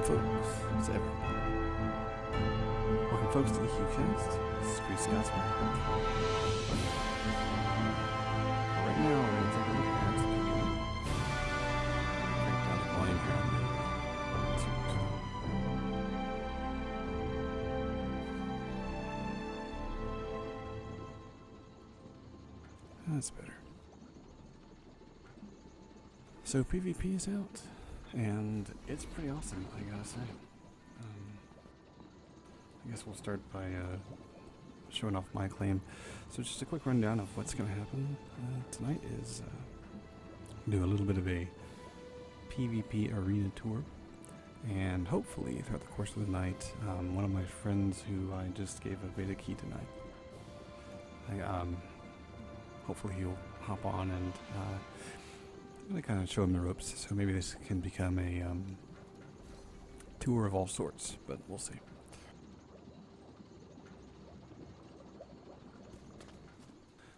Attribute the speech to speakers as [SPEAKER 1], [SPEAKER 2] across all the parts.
[SPEAKER 1] folks, to everyone. Welcome, folks, to the HughCast. This is Chris Scotsman. Right now, we're going to take a look at break down the volume here on the tubes. That's better. So PvP is out, and it's pretty awesome, I gotta say. I guess we'll start by showing off my claim. So just a quick rundown of what's going to happen tonight is do a little bit of a PvP arena tour, and hopefully throughout the course of the night, one of my friends who I just gave a beta key tonight, hopefully he'll hop on and I'm going to kind of show him the ropes, so maybe this can become a tour of all sorts, but we'll see.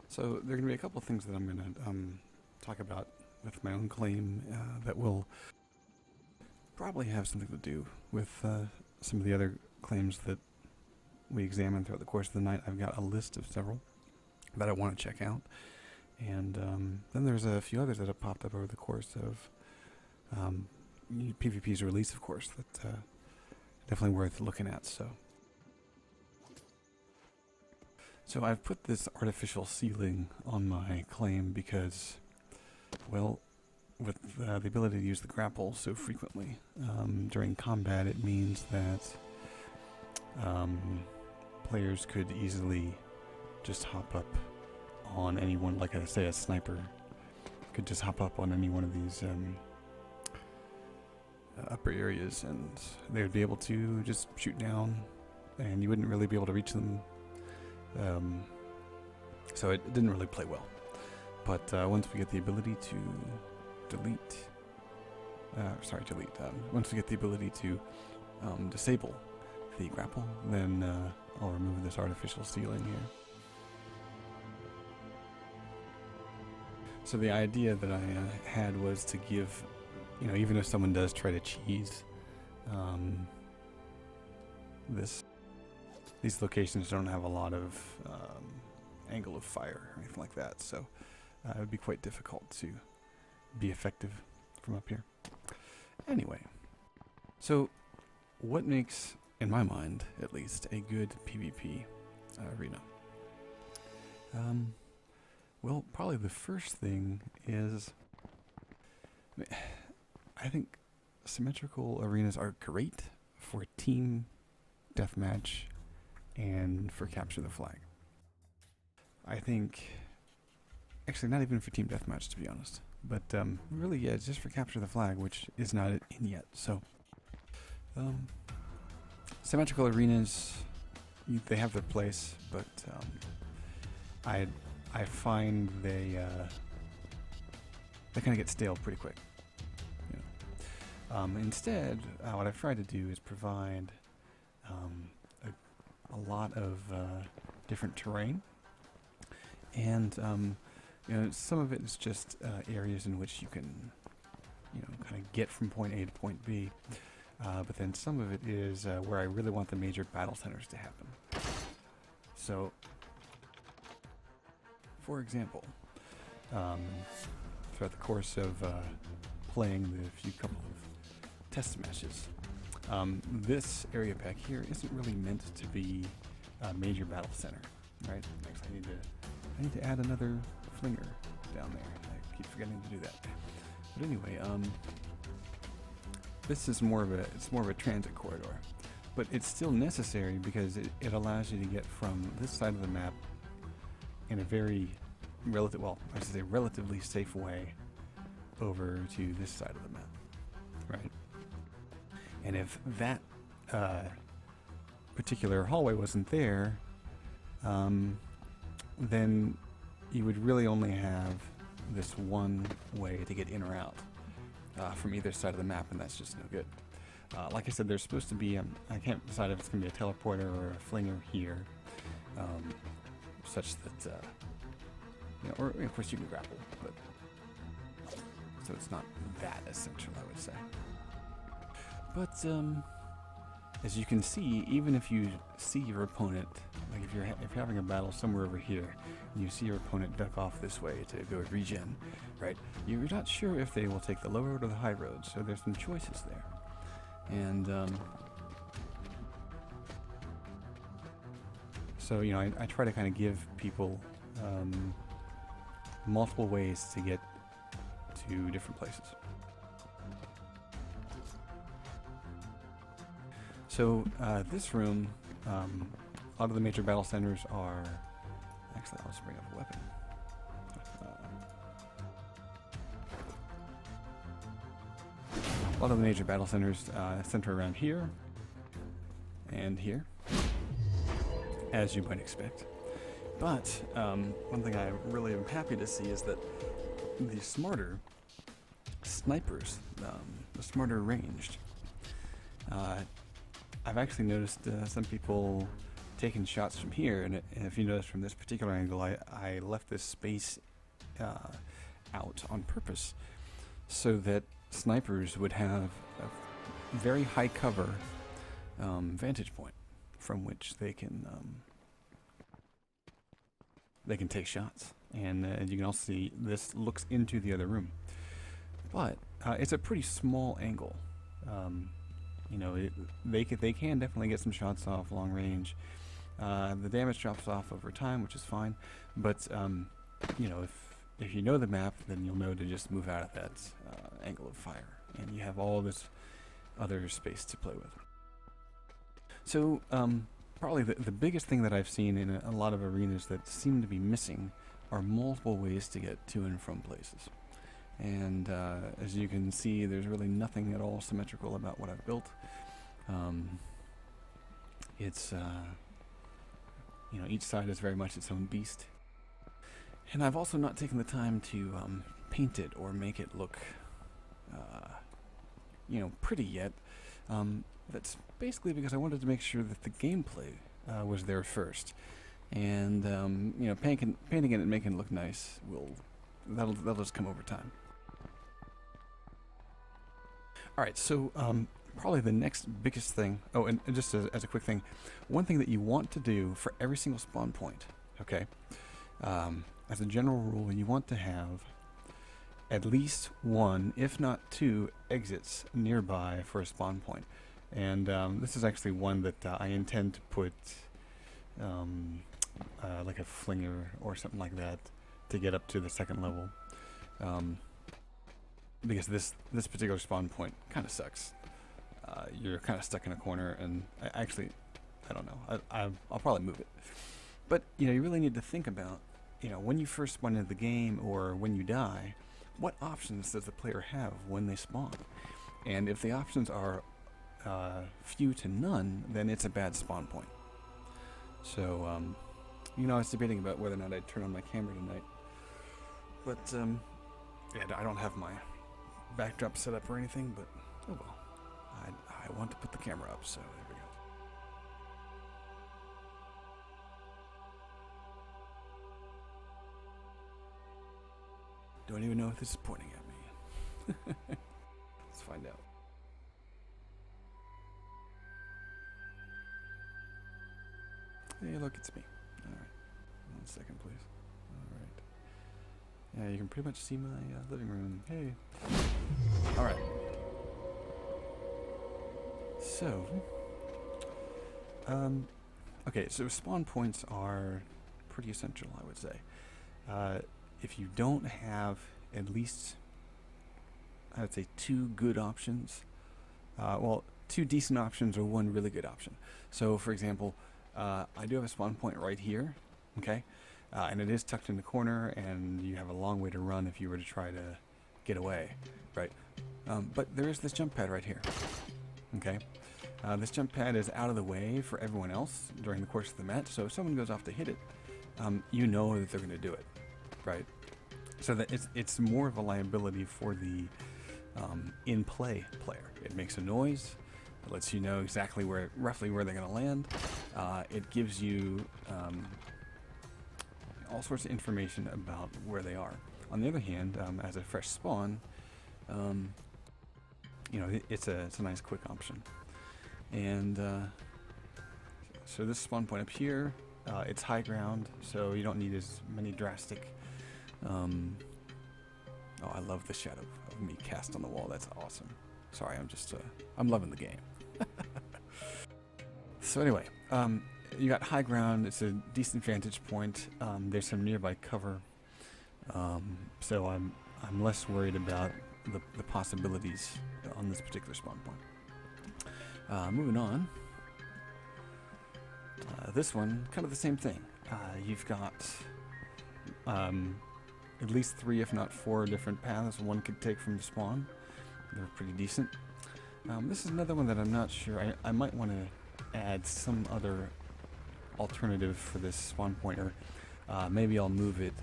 [SPEAKER 1] So there are going to be a couple of things that I'm going to talk about with my own claim that will probably have something to do with some of the other claims that we examined throughout the course of the night. I've got a list of several that I want to check out. And then there's a few others that have popped up over the course of PvP's release, of course, that definitely worth looking at. So I've put this artificial ceiling on my claim because, well, with the ability to use the grapple so frequently during combat, it means that players could easily just hop up on anyone, like I say, a sniper could just hop up on any one of these upper areas, and they would be able to just shoot down, and you wouldn't really be able to reach them. So it didn't really play well. But once we get the ability to once we get the ability to disable the grapple, then I'll remove this artificial ceiling here. So the idea that I had was to give, even if someone does try to cheese, these locations don't have a lot of angle of fire or anything like that, so it would be quite difficult to be effective from up here. Anyway, so what makes, in my mind at least, a good PvP arena? Well, probably the first thing is, I think symmetrical arenas are great for team deathmatch and for capture the flag. I think, actually not even for team deathmatch, to be honest, but really, yeah, it's just for capture the flag, which is not in yet. So symmetrical arenas, they have their place, but I find they kind of get stale pretty quick. Instead, what I've tried to do is provide a lot of different terrain, and some of it is just areas in which you can kind of get from point A to point B, but then some of it is where I really want the major battle centers to happen. So, for example, throughout the course of playing the couple of test matches, this area pack here isn't really meant to be a major battle center, right? Actually, I need to add another flinger down there. I keep forgetting to do that. But anyway, this is more of a transit corridor, but it's still necessary because it allows you to get from this side of the map in a very relatively safe way over to this side of the map, right? And if that particular hallway wasn't there, then you would really only have this one way to get in or out from either side of the map, and that's just no good. Like I said, there's supposed to be, I can't decide if it's going to be a teleporter or a flinger here, such that, or of course you can grapple, but so it's not that essential, I would say. But as you can see, even if you see your opponent, like if you're having a battle somewhere over here, and you see your opponent duck off this way to go regen, right? You're not sure if they will take the low road or the high road, so there's some choices there. And so you know, I try to kind of give people multiple ways to get to different places. So this room, a lot of the major battle centers are. Actually, I'll just bring up a weapon. A lot of the major battle centers center around here and here, as you might expect. But one thing I really am happy to see is that the smarter snipers, the smarter ranged, I've actually noticed some people taking shots from here, and if you notice from this particular angle, I left this space out on purpose so that snipers would have a very high cover vantage point from which they can take shots. And as you can also see, this looks into the other room, but it's a pretty small angle. You know, they can definitely get some shots off long range. The damage drops off over time, which is fine. But you know, if you know the map, then you'll know to just move out of that angle of fire, and you have all this other space to play with. So probably the biggest thing that I've seen in a lot of arenas that seem to be missing are multiple ways to get to and from places. And as you can see, there's really nothing at all symmetrical about what I've built. It's you know, each side is very much its own beast. And I've also not taken the time to paint it or make it look you know, pretty yet. That's basically because I wanted to make sure that the gameplay was there first. And you know, painting it and making it look nice that'll just come over time. Alright, so probably the next biggest thing, oh, and just as a quick thing, one thing that you want to do for every single spawn point, okay, as a general rule, you want to have at least one, if not two, exits nearby for a spawn point. And this is actually one that I intend to put like a flinger or something like that to get up to the second level. Because this particular spawn point kind of sucks. You're kind of stuck in a corner, and I don't know. I'll probably move it. But you know, you really need to think about, you know, when you first spawn into the game or when you die, what options does the player have when they spawn? And if the options are few to none, then it's a bad spawn point. So you know, I was debating about whether or not I'd turn on my camera tonight. But yeah, I don't have my backdrop set up or anything, but oh well. I want to put the camera up, so there we go. Don't even know if this is pointing at me. Let's find out. Hey, look, it's me. Alright. 1 second, please. Alright. Yeah, you can pretty much see my living room. Hey. Alright. So, okay, so spawn points are pretty essential, I would say. If you don't have at least, I would say, 2 good options, well, 2 decent options or 1 really good option. So, for example, I do have a spawn point right here, okay, and it is tucked in the corner, and you have a long way to run if you were to try to get away, right? But there is this jump pad right here, okay? This jump pad is out of the way for everyone else during the course of the match, so if someone goes off to hit it, you know that they're going to do it, right? So that it's more of a liability for the in-play player. It makes a noise. It lets you know exactly roughly where they're going to land. It gives you all sorts of information about where they are. On the other hand, as a fresh spawn, it's a nice quick option. And so this spawn point up here, it's high ground, so you don't need as many drastic. Oh, I love the shadow of me cast on the wall. That's awesome. Sorry, I'm loving the game. So anyway, you got high ground. It's a decent vantage point. There's some nearby cover, so I'm less worried about the possibilities on this particular spawn point. Moving on. This one, kind of the same thing. You've got at least 3, if not 4, different paths one could take from the spawn. They're pretty decent. This is another one that I'm not sure. I might want to add some other alternative for this spawn point, or maybe I'll move it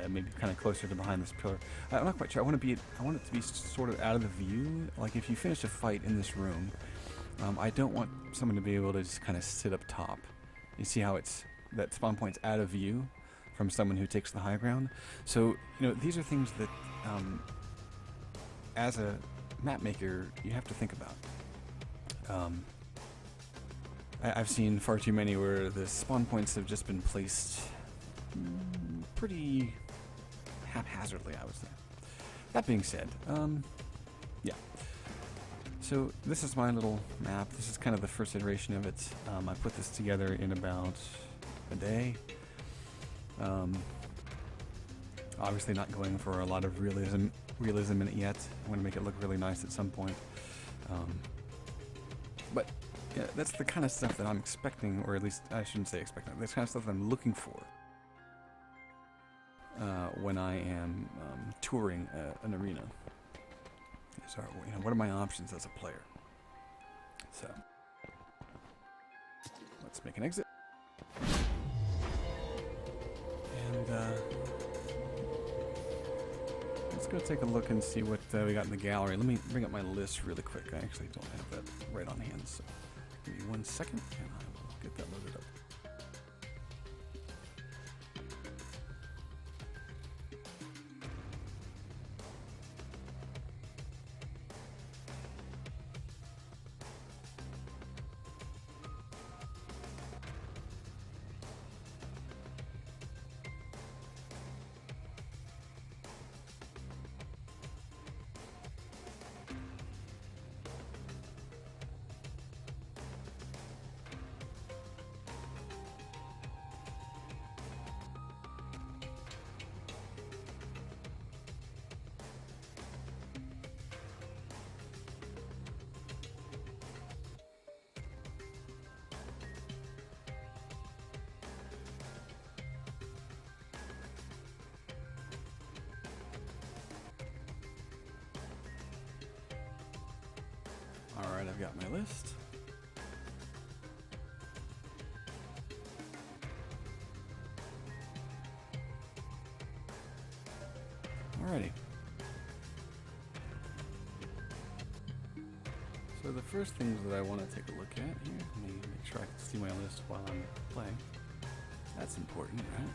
[SPEAKER 1] maybe kind of closer to behind this pillar. I'm not quite sure. I want it to be sort of out of the view. Like if you finish a fight in this room, I don't want someone to be able to just kind of sit up top. You see how that spawn point's out of view from someone who takes the high ground. So these are things that as a map maker you have to think about. I've seen far too many where the spawn points have just been placed pretty haphazardly, I would say. That being said, yeah. So this is my little map. This is kind of the first iteration of it. I put this together in about a day. Obviously not going for a lot of realism in it yet. I want to make it look really nice at some point. But yeah, that's the kind of stuff that I'm expecting, or at least I shouldn't say expecting. That's the kind of stuff that I'm looking for when I am touring an arena. So, what are my options as a player? So, let's make an exit. And let's go take a look and see what we got in the gallery. Let me bring up my list really quick. I actually don't have that right on hand, so give me 1 second and I will get that loaded up. Alright, I've got my list. Alrighty. So the first things that I want to take a look at here, let me make sure I can see my list while I'm playing. That's important, right?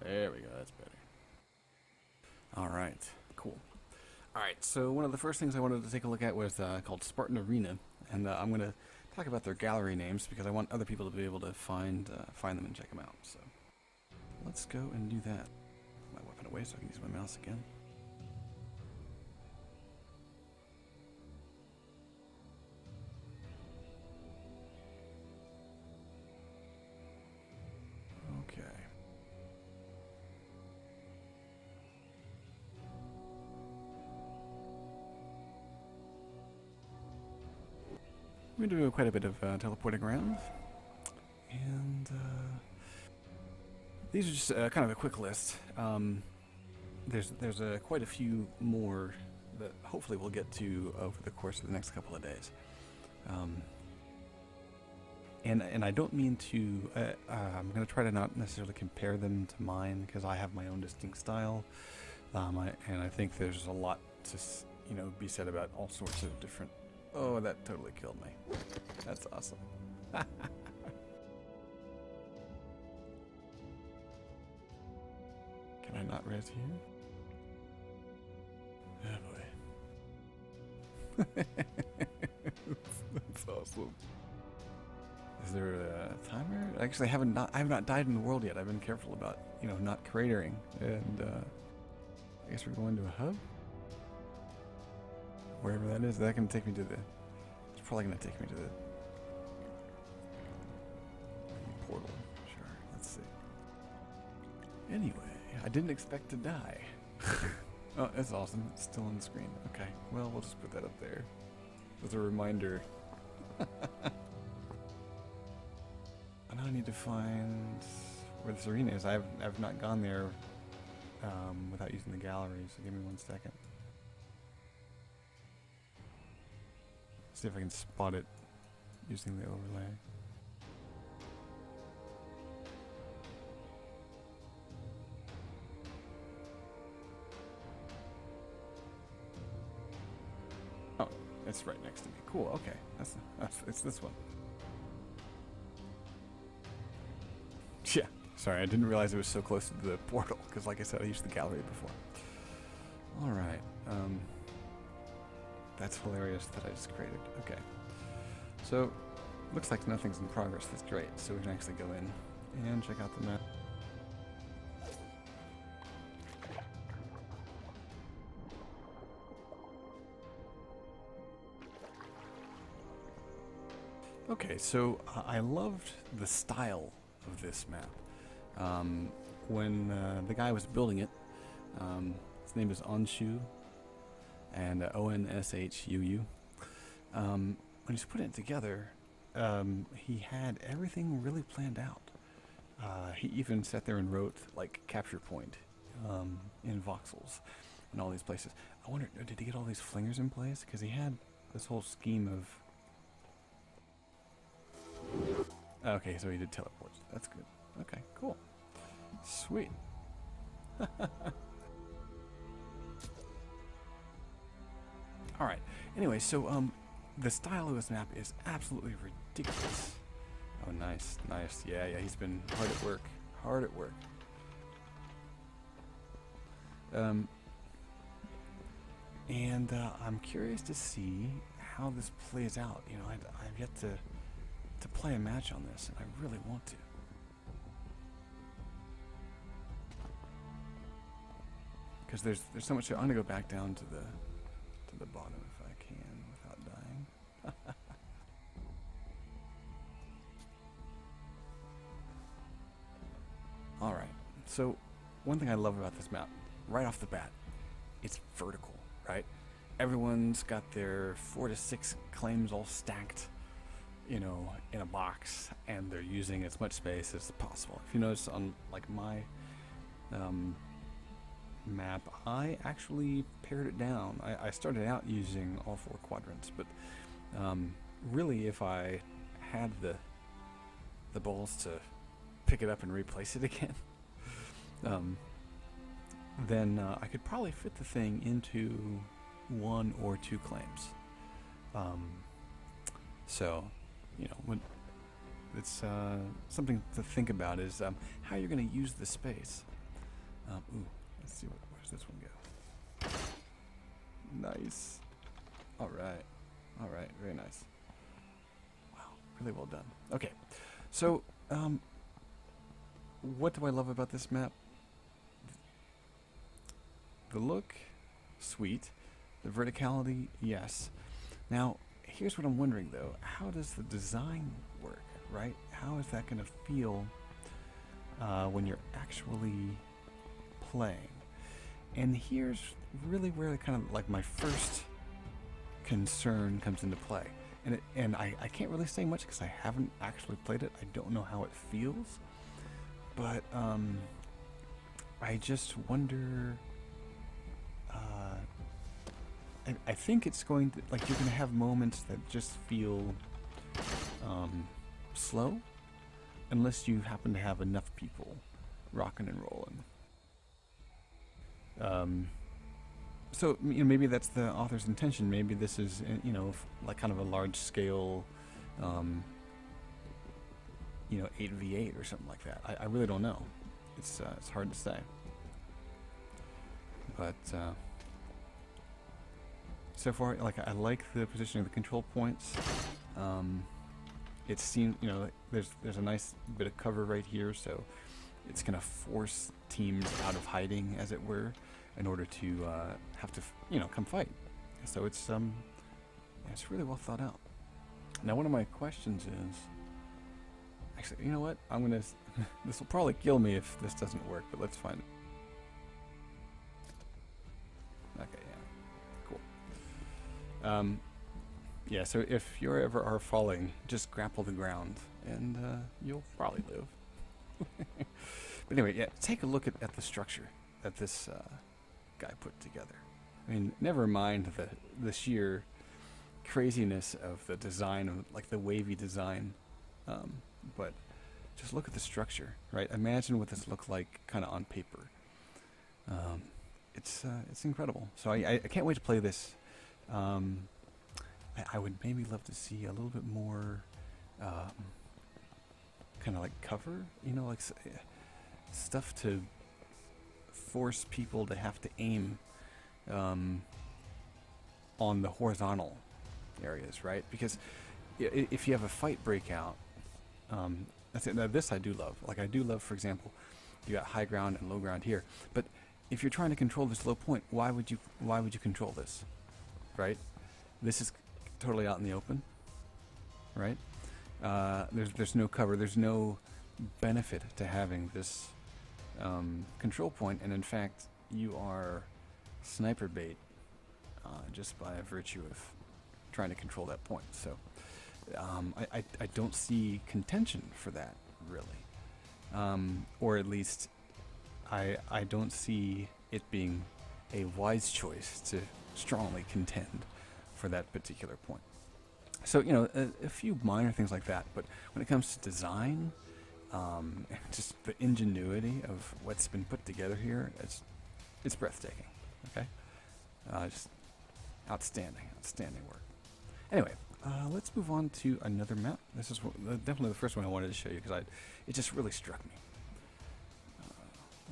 [SPEAKER 1] There we go, that's better. Alright, cool. Alright, so one of the first things I wanted to take a look at was called Spartan Arena, and I'm going to talk about their gallery names because I want other people to be able to find them and check them out. So let's go and do that. Put my weapon away so I can use my mouse again. Okay. We're going to do quite a bit of teleporting around, and these are just kind of a quick list. There's quite a few more that hopefully we'll get to over the course of the next couple of days. And I don't mean to. I'm going to try to not necessarily compare them to mine because I have my own distinct style, and I think there's a lot to be said about all sorts of different. Oh, that totally killed me. That's awesome. Can I not res here? That's awesome. Is there a timer? Actually, I have not died in the world yet. I've been careful about, you know, not cratering. And I guess we're going to a hub? Wherever that is. That can take me to the... It's probably going to take me to the portal. Sure, let's see. Anyway, I didn't expect to die. Oh, that's awesome. It's still on the screen. Okay, well, we'll just put that up there as a reminder. I now need to find where this arena is. I've not gone there without using the gallery, so give me 1 second. See if I can spot it using the overlay. Oh, it's right next to me. Cool, okay. It's this one. Yeah, sorry, I didn't realize it was so close to the portal, because like I said, I used the gallery before. Alright, that's hilarious that I just created. Okay, so looks like nothing's in progress. That's great, so we can actually go in and check out the map. Okay, so I loved the style of this map. When the guy was building it, his name is Onshuu, and Onshuu. When he's putting it together, he had everything really planned out. He even sat there and wrote like capture point in voxels in all these places. I wonder, did he get all these flingers in place? Because he had this whole scheme of... Okay, so he did teleports. That's good. Okay, cool. Sweet. Alright, anyway, so the style of this map is absolutely ridiculous. Oh, nice, nice. Yeah, he's been hard at work. Hard at work. And I'm curious to see how this plays out. You know, I've yet to play a match on this, and I really want to. Because there's so much. I'm gonna go back down to the bottom if I can without dying. All right. So one thing I love about this map, right off the bat, it's vertical, right? Everyone's got their 4 to 6 claims all stacked, you know, in a box, and they're using as much space as possible. If you notice on like my map, I actually pared it down. I started out using all 4 quadrants, but really, if I had the balls to pick it up and replace it again, then I could probably fit the thing into 1 or 2 claims. So, you know, when it's something to think about is how you're going to use the space. Ooh, let's see, where's this one go? Nice. All right, very nice. Wow, really well done. Okay, so what do I love about this map? The look, sweet. The verticality, yes. Now, here's what I'm wondering though. How does the design work, right? How is that going to feel when you're actually playing? And here's really where kind of like my first concern comes into play. And I can't really say much because I haven't actually played it. I don't know how it feels. But I just wonder... I think it's going to, like, you're going to have moments that just feel slow, unless you happen to have enough people rocking and rolling. So, you know, maybe that's the author's intention. Maybe this is, you know, like kind of a large scale, you know, 8v8 or something like that. I really don't know. It's hard to say. But, so far, like I like the positioning of the control points. It seems, you know, there's a nice bit of cover right here, so it's gonna force teams out of hiding, as it were, in order to have to, you know, come fight. So it's yeah, it's really well thought out. Now, one of my questions is, actually, you know what? I'm gonna. This will probably kill me if this doesn't work, but let's find it. Okay, yeah, cool. Yeah, so if you ever are falling, just grapple the ground, and you'll probably live. But anyway, yeah, take a look at the structure that this guy put together. I mean, never mind the sheer craziness of the design, of like the wavy design, but just look at the structure, right? Imagine what this looked like kind of on paper. It's incredible. So I can't wait to play this. I would maybe love to see a little bit more kind of like cover, you know, like stuff to force people to have to aim on the horizontal areas, right? Because if you have a fight breakout, that's it. Now this I do love. Like I do love, for example, you got high ground and low ground here. But if you're trying to control this low point, why would you control this, right? This is totally out in the open, right? There's no cover. There's no benefit to having this control point, and in fact, you are sniper bait just by virtue of trying to control that point. So I don't see contention for that, really, or at least I don't see it being a wise choice to strongly contend for that particular point. So, you know, a few minor things like that, but when it comes to design, just the ingenuity of what's been put together here, it's breathtaking. Okay, just outstanding work. Anyway, let's move on to another map. This is definitely the first one I wanted to show you because it just really struck me.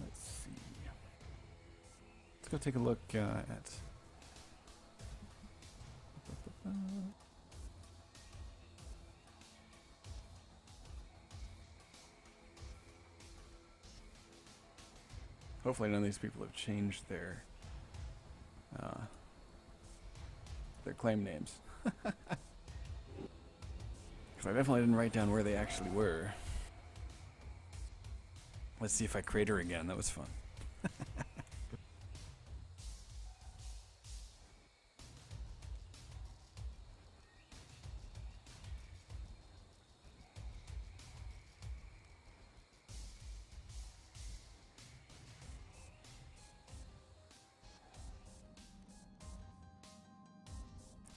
[SPEAKER 1] Let's see. Let's go take a look at. Hopefully none of these people have changed their claim names. Because I definitely didn't write down where they actually were. Let's see if I crater again. That was fun.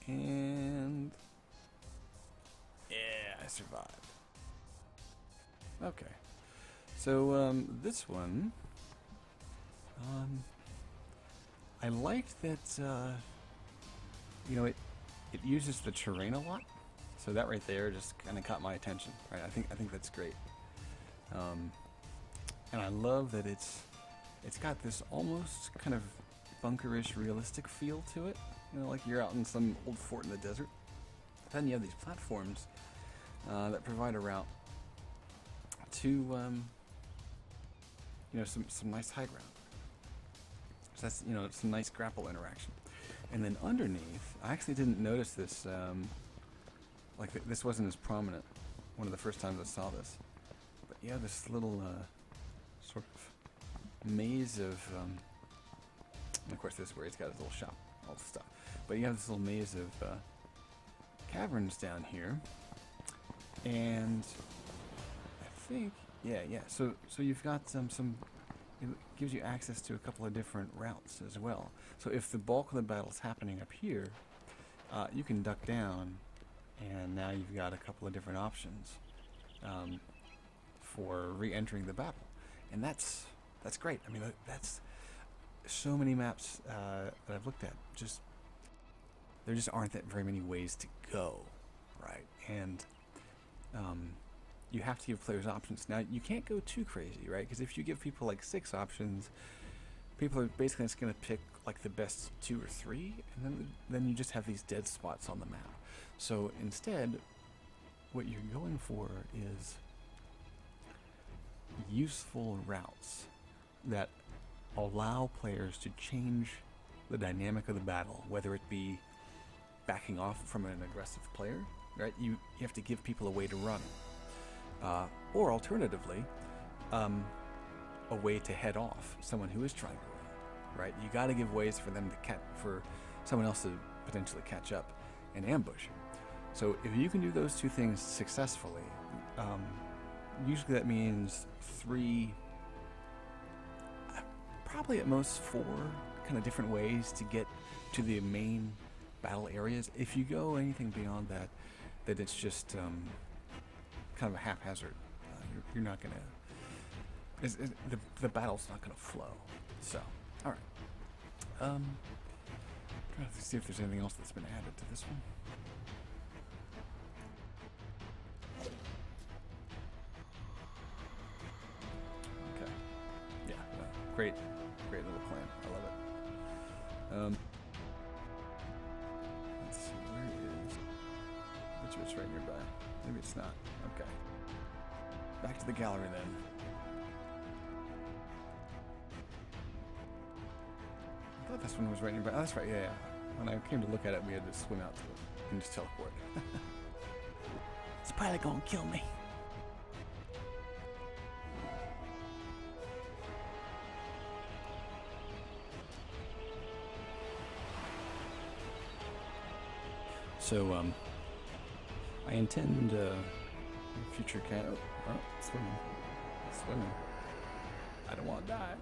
[SPEAKER 1] And yeah, I survived. Okay, so this one, I liked that you know, it uses the terrain a lot, so that right there just kind of caught my attention. Right, I think that's great, and I love that it's got this almost kind of bunkerish, realistic feel to it. You know, like you're out in some old fort in the desert. Then you have these platforms that provide a route to, you know, some nice high ground. So that's, you know, some nice grapple interaction. And then underneath, I actually didn't notice this. This wasn't as prominent one of the first times I saw this. But you have this little sort of maze of, and of course this is where he's got his little shop, all the stuff. But you have this little maze of caverns down here, and I think, yeah. So you've got some. It gives you access to a couple of different routes as well. So if the bulk of the battle's happening up here, you can duck down, and now you've got a couple of different options for re-entering the battle, and that's great. I mean, that's so many maps that I've looked at. There just aren't that very many ways to go, right? And you have to give players options. Now, you can't go too crazy, right? Because if you give people like 6 options, people are basically just going to pick like the best 2 or 3, and then you just have these dead spots on the map. So instead, what you're going for is useful routes that allow players to change the dynamic of the battle, whether it be backing off from an aggressive player, right? You have to give people a way to run, or alternatively, a way to head off someone who is trying to run, right? You got to give ways for them to for someone else to potentially catch up and ambush. So if you can do those 2 things successfully, usually that means 3, probably at most 4 kind of different ways to get to the main battle areas. If you go anything beyond that, that it's just kind of a haphazard. You're not gonna. The battle's not gonna flow. So, all right. Trying to see if there's anything else that's been added to this one. Okay. Yeah. Great little clan. I love it. Let's see, where is... I bet you it's right nearby. Maybe it's not. Okay. Back to the gallery then. I thought this one was right nearby. Oh, that's right, yeah. When I came to look at it, we had to swim out to it and just teleport. It's probably gonna kill me. So, I intend, future cat. Oh, swimming. I don't want to die.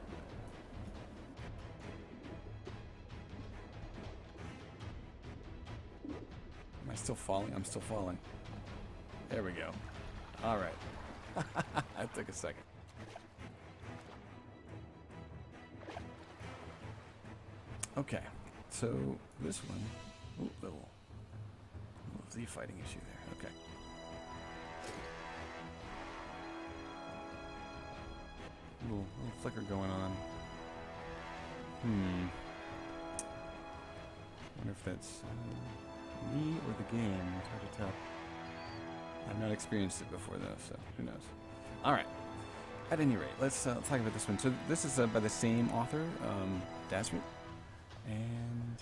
[SPEAKER 1] Am I still falling? I'm still falling. There we go. All right. That took a second. Okay, so this one, little Z fighting issue there. Okay. Little flicker going on. Wonder if that's me or the game. It's hard to tell. I've not experienced it before though, so who knows. All right. At any rate, let's talk about this one. So this is by the same author, Dazrit. And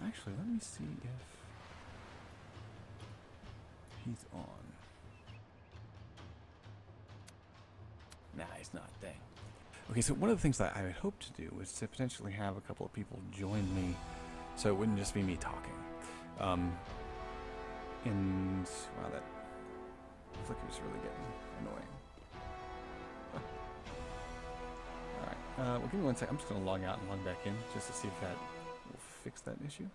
[SPEAKER 1] actually, let me see if he's on. Nah, he's not. Dang. Okay, so one of the things that I would hope to do was to potentially have a couple of people join me, so it wouldn't just be me talking. And wow, that flicker's really getting annoying. Alright, well give me 1 sec. I'm just going to log out and log back in just to see if that will fix that issue.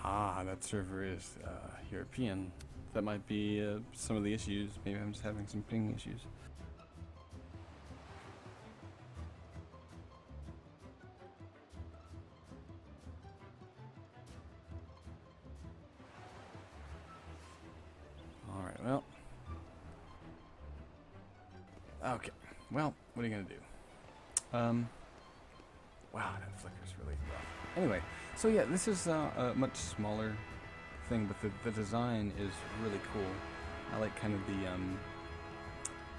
[SPEAKER 1] Ah, that server is European. That might be some of the issues. Maybe I'm just having some ping issues. Alright, well. Okay, well, what are you going to do? Wow, that flicker's really rough. Anyway, so yeah, this is a much smaller thing, but the design is really cool. I like kind of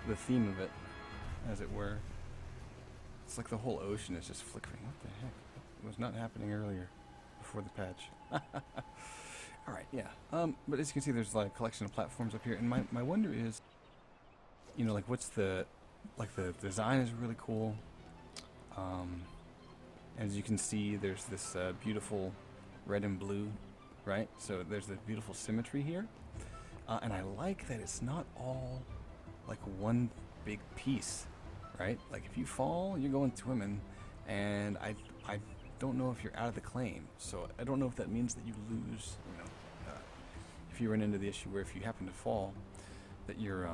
[SPEAKER 1] the theme of it, as it were. It's like the whole ocean is just flickering. What the heck? It was not happening earlier, before the patch. Alright, yeah. But as you can see, there's like a collection of platforms up here, and my wonder is, you know, like what's the design is really cool. As you can see, there's this beautiful red and blue, right? So there's the beautiful symmetry here. And I like that it's not all like one big piece, right? Like if you fall, you're going swimming, and I don't know if you're out of the claim. So I don't know if that means that you lose, you know, if you run into the issue where if you happen to fall, that you're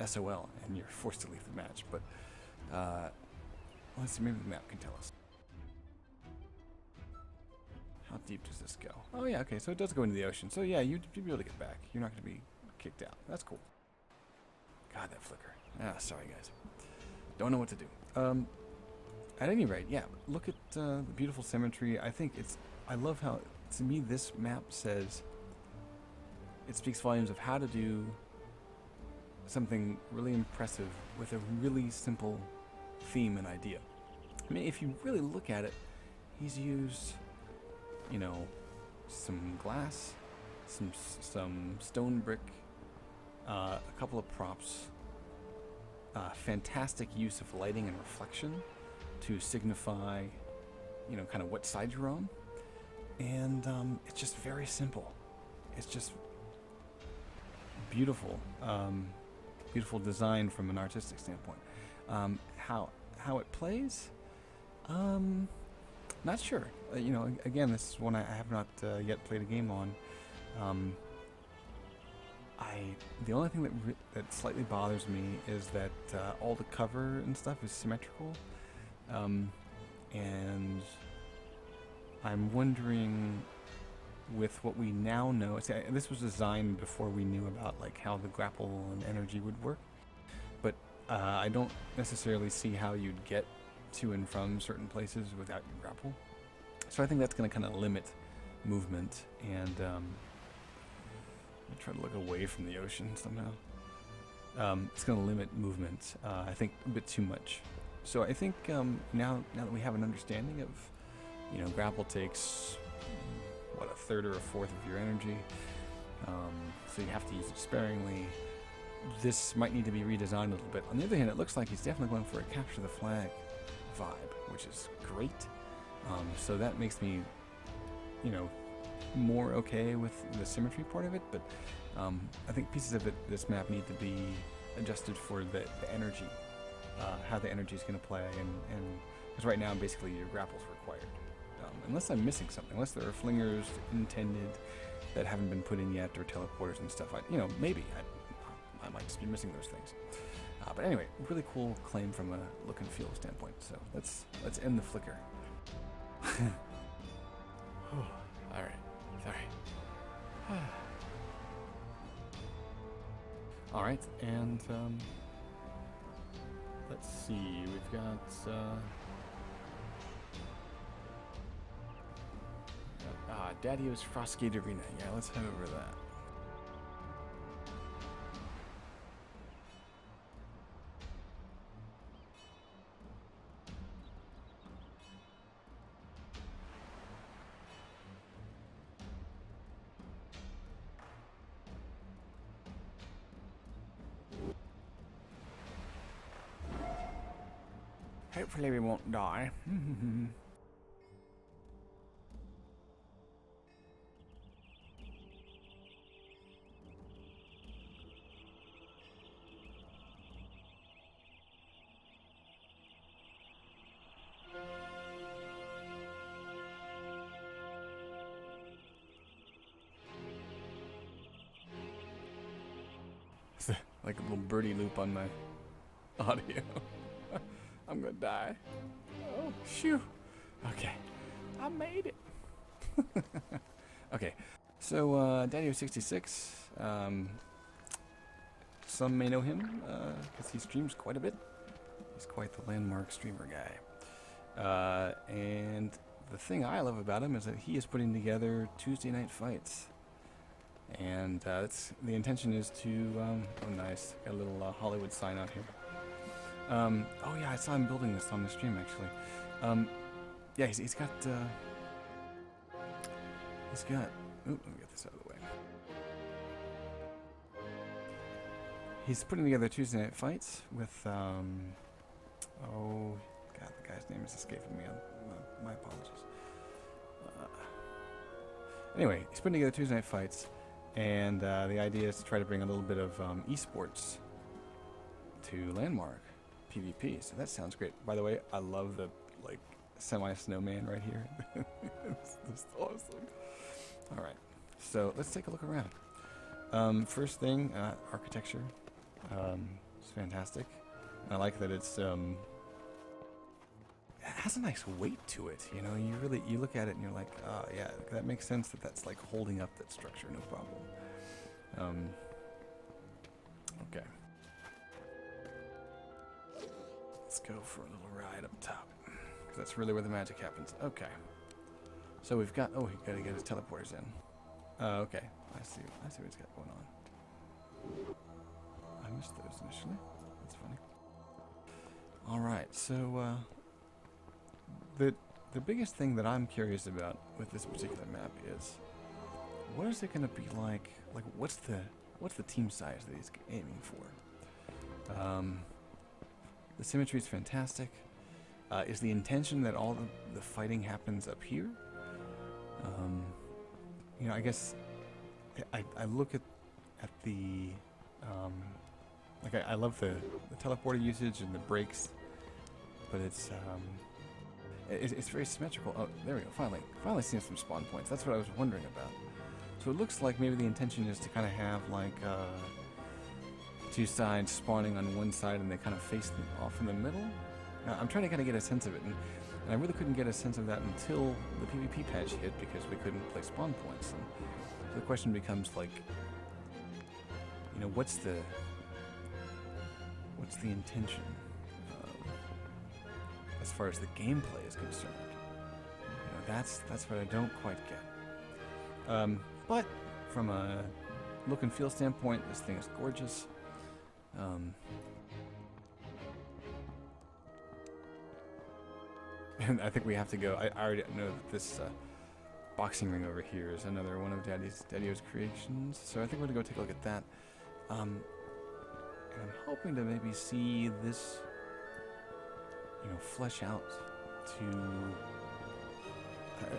[SPEAKER 1] SOL and you're forced to leave the match. But let's see, maybe the map can tell us. How deep does this go? Oh yeah, okay, so it does go into the ocean. So yeah, you'd be able to get back. You're not going to be kicked out. That's cool. God, that flicker. Ah, sorry guys. Don't know what to do. At any rate, yeah, look at the beautiful symmetry. I love how, to me, this map says, it speaks volumes of how to do something really impressive with a really simple theme and idea. I mean, if you really look at it, he's used, you know, some glass, some stone brick, a couple of props, fantastic use of lighting and reflection to signify, you know, kind of what side you're on. And it's just very simple. It's just beautiful, beautiful design from an artistic standpoint. How it plays, not sure. You know, again, this is one I have not yet played a game on. The only thing that slightly bothers me is that all the cover and stuff is symmetrical, and I'm wondering, with what we now know, see, this was designed before we knew about like how the grapple and energy would work, but I don't necessarily see how you'd get to and from certain places without your grapple. So I think that's going to kind of limit movement, and I'm try to look away from the ocean somehow. It's going to limit movement, I think, a bit too much. So I think now that we have an understanding of, you know, grapple takes, what, a third or a fourth of your energy, so you have to use it sparingly. This might need to be redesigned a little bit. On the other hand, it looks like he's definitely going for a capture the flag vibe, which is great. So that makes me, you know, more okay with the symmetry part of it, but I think pieces of this map need to be adjusted for the energy, how the energy is going to play, and because right now basically your grapple's required, unless I'm missing something, unless there are flingers intended that haven't been put in yet, or teleporters and stuff. You know, maybe I might just be missing those things. But anyway, really cool claim from a look and feel standpoint. So let's end the flicker. All right. Sorry. All right, and let's see. We've got Daddy-O's Frostgate Arena. Yeah, let's head over to that. Hopefully we won't die. It's like a little birdie loop on my audio. I'm gonna die. Oh, shoo. Okay. I made it. Okay. So, Daddy-O66, some may know him, because he streams quite a bit. He's quite the landmark streamer guy. And the thing I love about him is that he is putting together Tuesday night fights. And the intention is to, oh nice, got a little Hollywood sign out here. Oh yeah, I saw him building this on the stream actually. Yeah, he's got, oop, let me get this out of the way. He's putting together Tuesday night fights with, oh god, the guy's name is escaping me, my apologies. Anyway, he's putting together Tuesday night fights, and the idea is to try to bring a little bit of esports to Landmark PvP. So that sounds great. By the way, I love the like semi-snowman right here. That's awesome. All right, so let's take a look around. First thing, architecture. It's fantastic. And I like that it's it has a nice weight to it. You know, you look at it and you're like, oh yeah, that makes sense that that's like holding up that structure, no problem. Okay. Let's go for a little ride up top, because that's really where the magic happens. Okay. So we've got, oh, we gotta get his teleporters in. Okay. I see what he's got going on. I missed those initially. That's funny. All right. So the biggest thing that I'm curious about with this particular map is, what is it going to be like? Like, what's the team size that he's aiming for? The symmetry is fantastic. Is the intention that all the fighting happens up here? You know, I guess I look at the like I love the teleporter usage and the breaks, but it's very symmetrical. Oh, there we go. Finally seeing some spawn points. That's what I was wondering about. So it looks like maybe the intention is to kind of have like two sides spawning on one side and they kind of face them off in the middle. Now, I'm trying to kind of get a sense of it, and I really couldn't get a sense of that until the PvP patch hit, because we couldn't place spawn points. And so the question becomes like, you know, what's the intention as far as the gameplay is concerned? You know, that's what I don't quite get. But from a look and feel standpoint, this thing is gorgeous. And I think we have to go. I already know that this boxing ring over here is another one of Daddy-O's creations. So I think we're gonna go take a look at that. And I'm hoping to maybe see this, you know, flesh out to,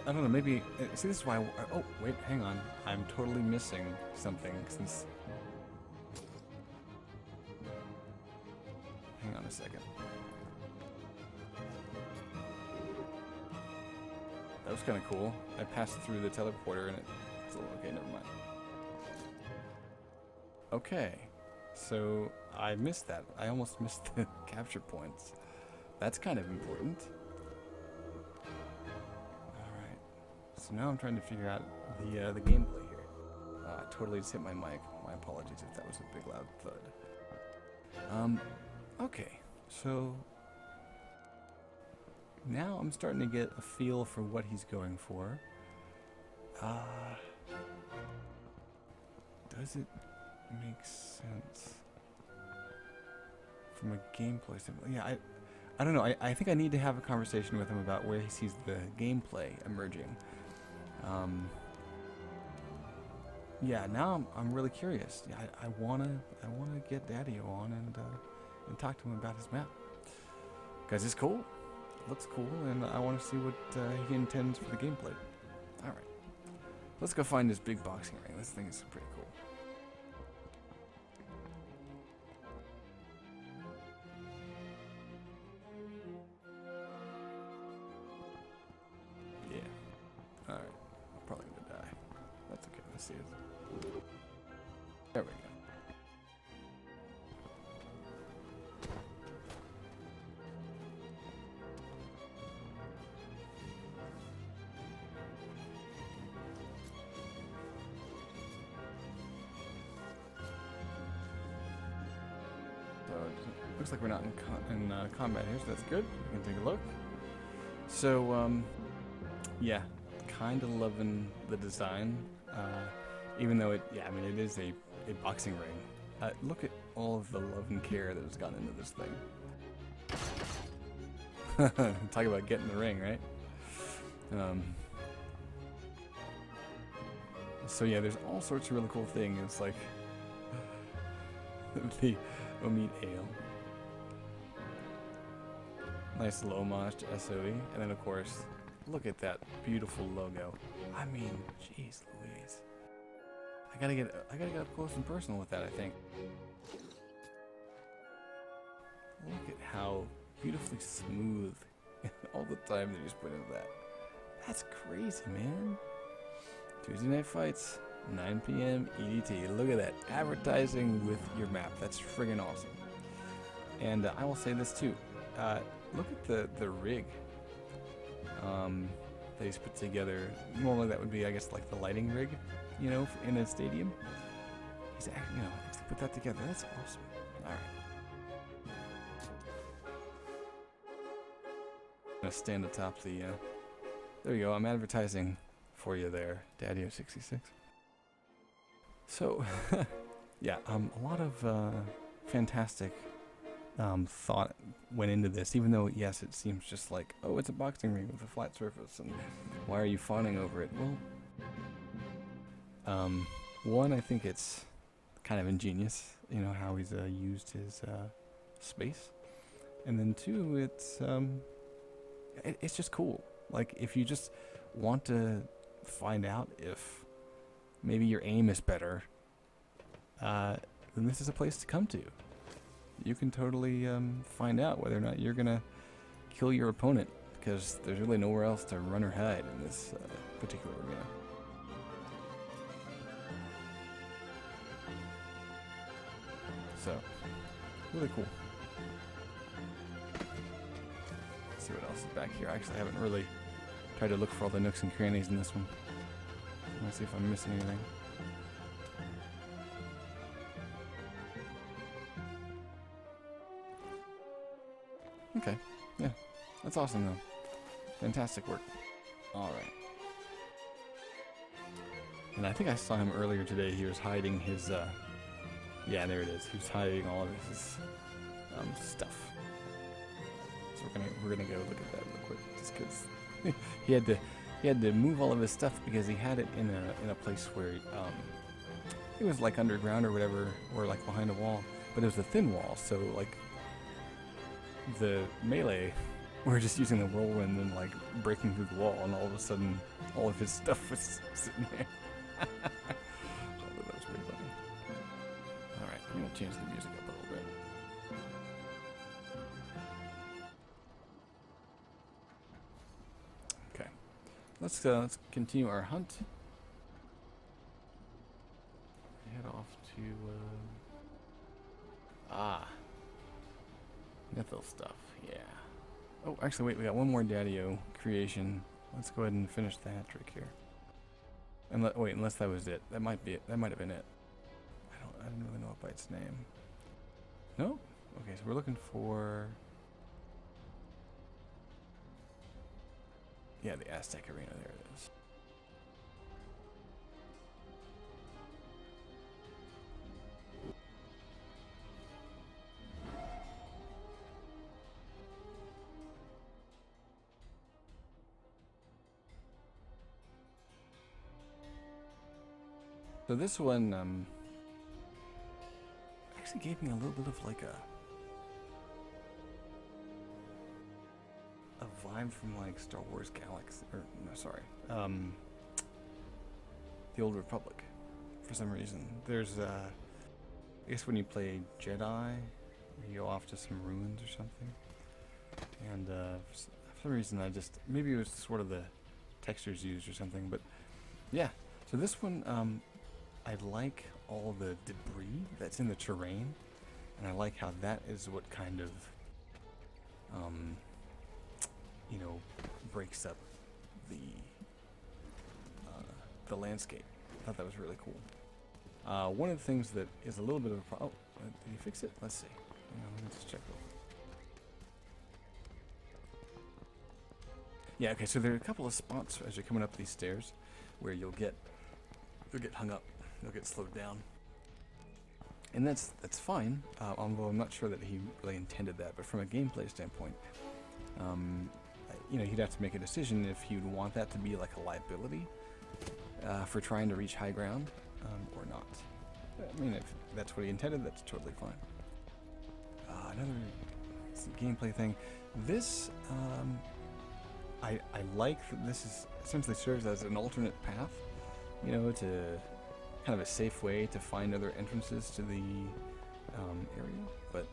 [SPEAKER 1] I don't know, maybe, see, this is why, oh, wait, hang on. I'm totally missing something since, hang on a second. That was kind of cool. I passed through the teleporter and it's a little, okay, never mind. Okay, so I missed that. I almost missed the capture points. That's kind of important. Alright, so now I'm trying to figure out the gameplay here. I totally just hit my mic. My apologies if that was a big loud thud. Okay, so now I'm starting to get a feel for what he's going for. Does it make sense from a gameplay standpoint? Yeah, I don't know. I think I need to have a conversation with him about where he sees the gameplay emerging. Yeah, now I'm really curious. Yeah, I wanna get Daddy-O on and talk to him about his map, because it's cool. It looks cool, and I want to see what he intends for the gameplay. All right, let's go find this big boxing ring. This thing is pretty cool. There we go. So it looks like we're not in combat here, so that's good. We can take a look. So, yeah, kind of loving the design. Even though it is a boxing ring. Look at all of the love and care that has gone into this thing. Talk about getting the ring, right? So yeah, there's all sorts of really cool things. It's like the Omid Ale. Nice little homage to SOE. And then of course, look at that beautiful logo. I mean, jeez Louise. I gotta get up close and personal with that, I think. Look at how beautifully smooth all the time that he's put into that. That's crazy, man. Tuesday Night Fights, 9 p.m. EDT. Look at that. Advertising with your map. That's friggin' awesome. And I will say this too. Look at the rig that he's put together. Normally that would be, I guess, like the lighting rig, you know, in a stadium. He's actually, actually put that together. That's awesome. All right. I'm gonna stand atop the. There you go. I'm advertising for you there, Daddio66. So, yeah, a lot of fantastic thought went into this, even though, yes, it seems just like, oh, it's a boxing ring with a flat surface, and why are you fawning over it? Well, one, I think it's kind of ingenious, you know, how he's used his space, and then two, it's just cool. Like, if you just want to find out if maybe your aim is better, then this is a place to come to. You can totally find out whether or not you're gonna kill your opponent, because there's really nowhere else to run or hide in this particular arena. So, really cool. Let's see what else is back here. I actually haven't really tried to look for all the nooks and crannies in this one. Let's see if I'm missing anything. Okay, yeah, that's awesome though. Fantastic work. All right. And I think I saw him earlier today. He was hiding his, yeah, there it is. He was hiding all of his stuff. So we're gonna go look at that real quick, just because he had to move all of his stuff because he had it in a place where it was like underground or whatever, or like behind a wall, but it was a thin wall, so like the melee, we're just using the whirlwind and like breaking through the wall, and all of a sudden all of his stuff was sitting there. I thought that was pretty funny. Alright, I'm gonna change the music up a little bit. Okay, let's continue our hunt. Head off to Nithil stuff, yeah. Oh, actually, wait, we got one more Daddio creation. Let's go ahead and finish the hat trick here. And wait, unless that was it. That might be it. That might have been it. I don't really know it by its name. No? Okay, so we're looking for... Yeah, the Aztec Arena, there it is. So this one actually gave me a little bit of like a vibe from like Star Wars Galaxy, or no, sorry, the Old Republic. For some reason, there's I guess when you play Jedi, you go off to some ruins or something, and for some reason maybe it was sort of the textures used or something, but yeah. So this one, I like all the debris that's in the terrain, and I like how that is what kind of, breaks up the landscape. I thought that was really cool. One of the things that is a little bit of a problem. Oh, did you fix it? Let's see. Let me just check real Yeah, okay, so there are a couple of spots as you're coming up these stairs where you'll get hung up, you'll get slowed down. And that's fine, although I'm not sure that he really intended that. But from a gameplay standpoint, you know, he'd have to make a decision if he'd want that to be like a liability for trying to reach high ground or not. I mean, if that's what he intended, that's totally fine. Another gameplay thing. This, I like that this is essentially serves as an alternate path, you know, to kind of a safe way to find other entrances to the area. But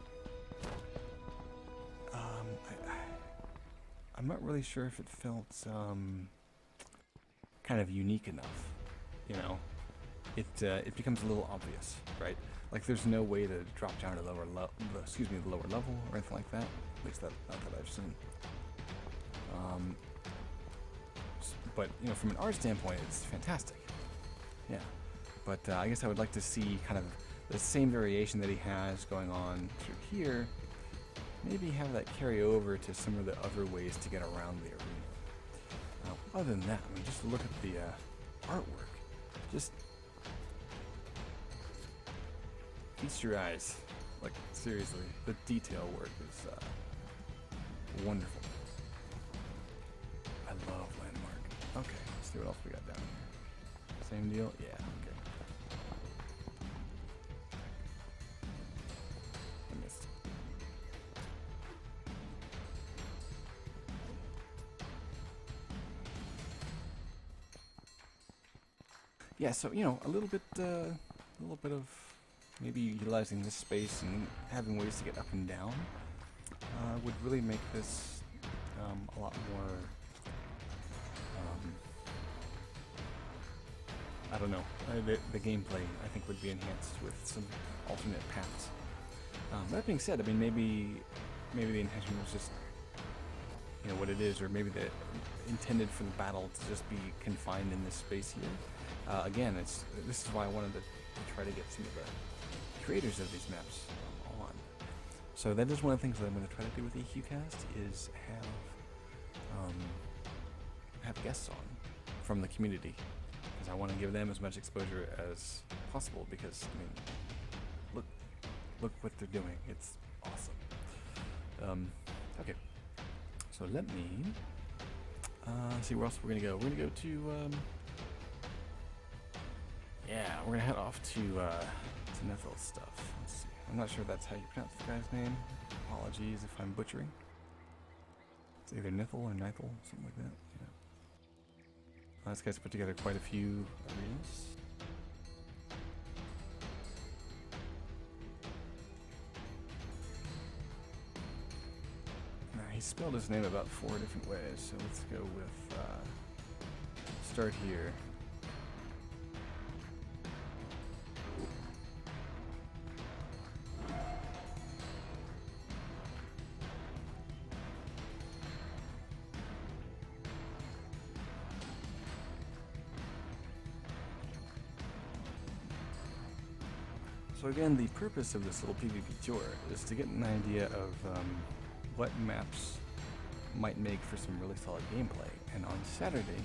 [SPEAKER 1] I'm not really sure if it felt kind of unique enough, you know. It becomes a little obvious, right? Like there's no way to drop down to the lower level or anything like that. At least not that I've seen. But you know, from an art standpoint, it's fantastic. Yeah. But I guess I would like to see kind of the same variation that he has going on through here. Maybe have that carry over to some of the other ways to get around the arena. Other than that, I mean, just look at the artwork. Just feast your eyes. Like, seriously, the detail work is wonderful. I love Landmark. Okay, let's see what else we got down here. Same deal? Yeah, okay. I missed. Yeah, so, you know, a little bit of maybe utilizing this space and having ways to get up and down would really make this a lot more, I don't know, the gameplay I think would be enhanced with some alternate paths. That being said, I mean, maybe the intention was just, you know, what it is, or maybe the intended for the battle to just be confined in this space here. Again, this is why I wanted to try to get some of the creators of these maps on. So that is one of the things that I'm going to try to do with EQcast is have guests on from the community, because I want to give them as much exposure as possible. Because I mean, look what they're doing. It's awesome. Okay, so let me see where else we're gonna go. We're gonna go to yeah, we're gonna head off to Nethyl's stuff. Let's see. I'm not sure if that's how you pronounce the guy's name. Apologies if I'm butchering. It's either Nithal or Nithal, something like that. Yeah. This guy's put together quite a few arenas. Now, he spelled his name about 4 different ways, so let's go with, start here. So again, the purpose of this little PvP tour is to get an idea of what maps might make for some really solid gameplay. And on Saturday,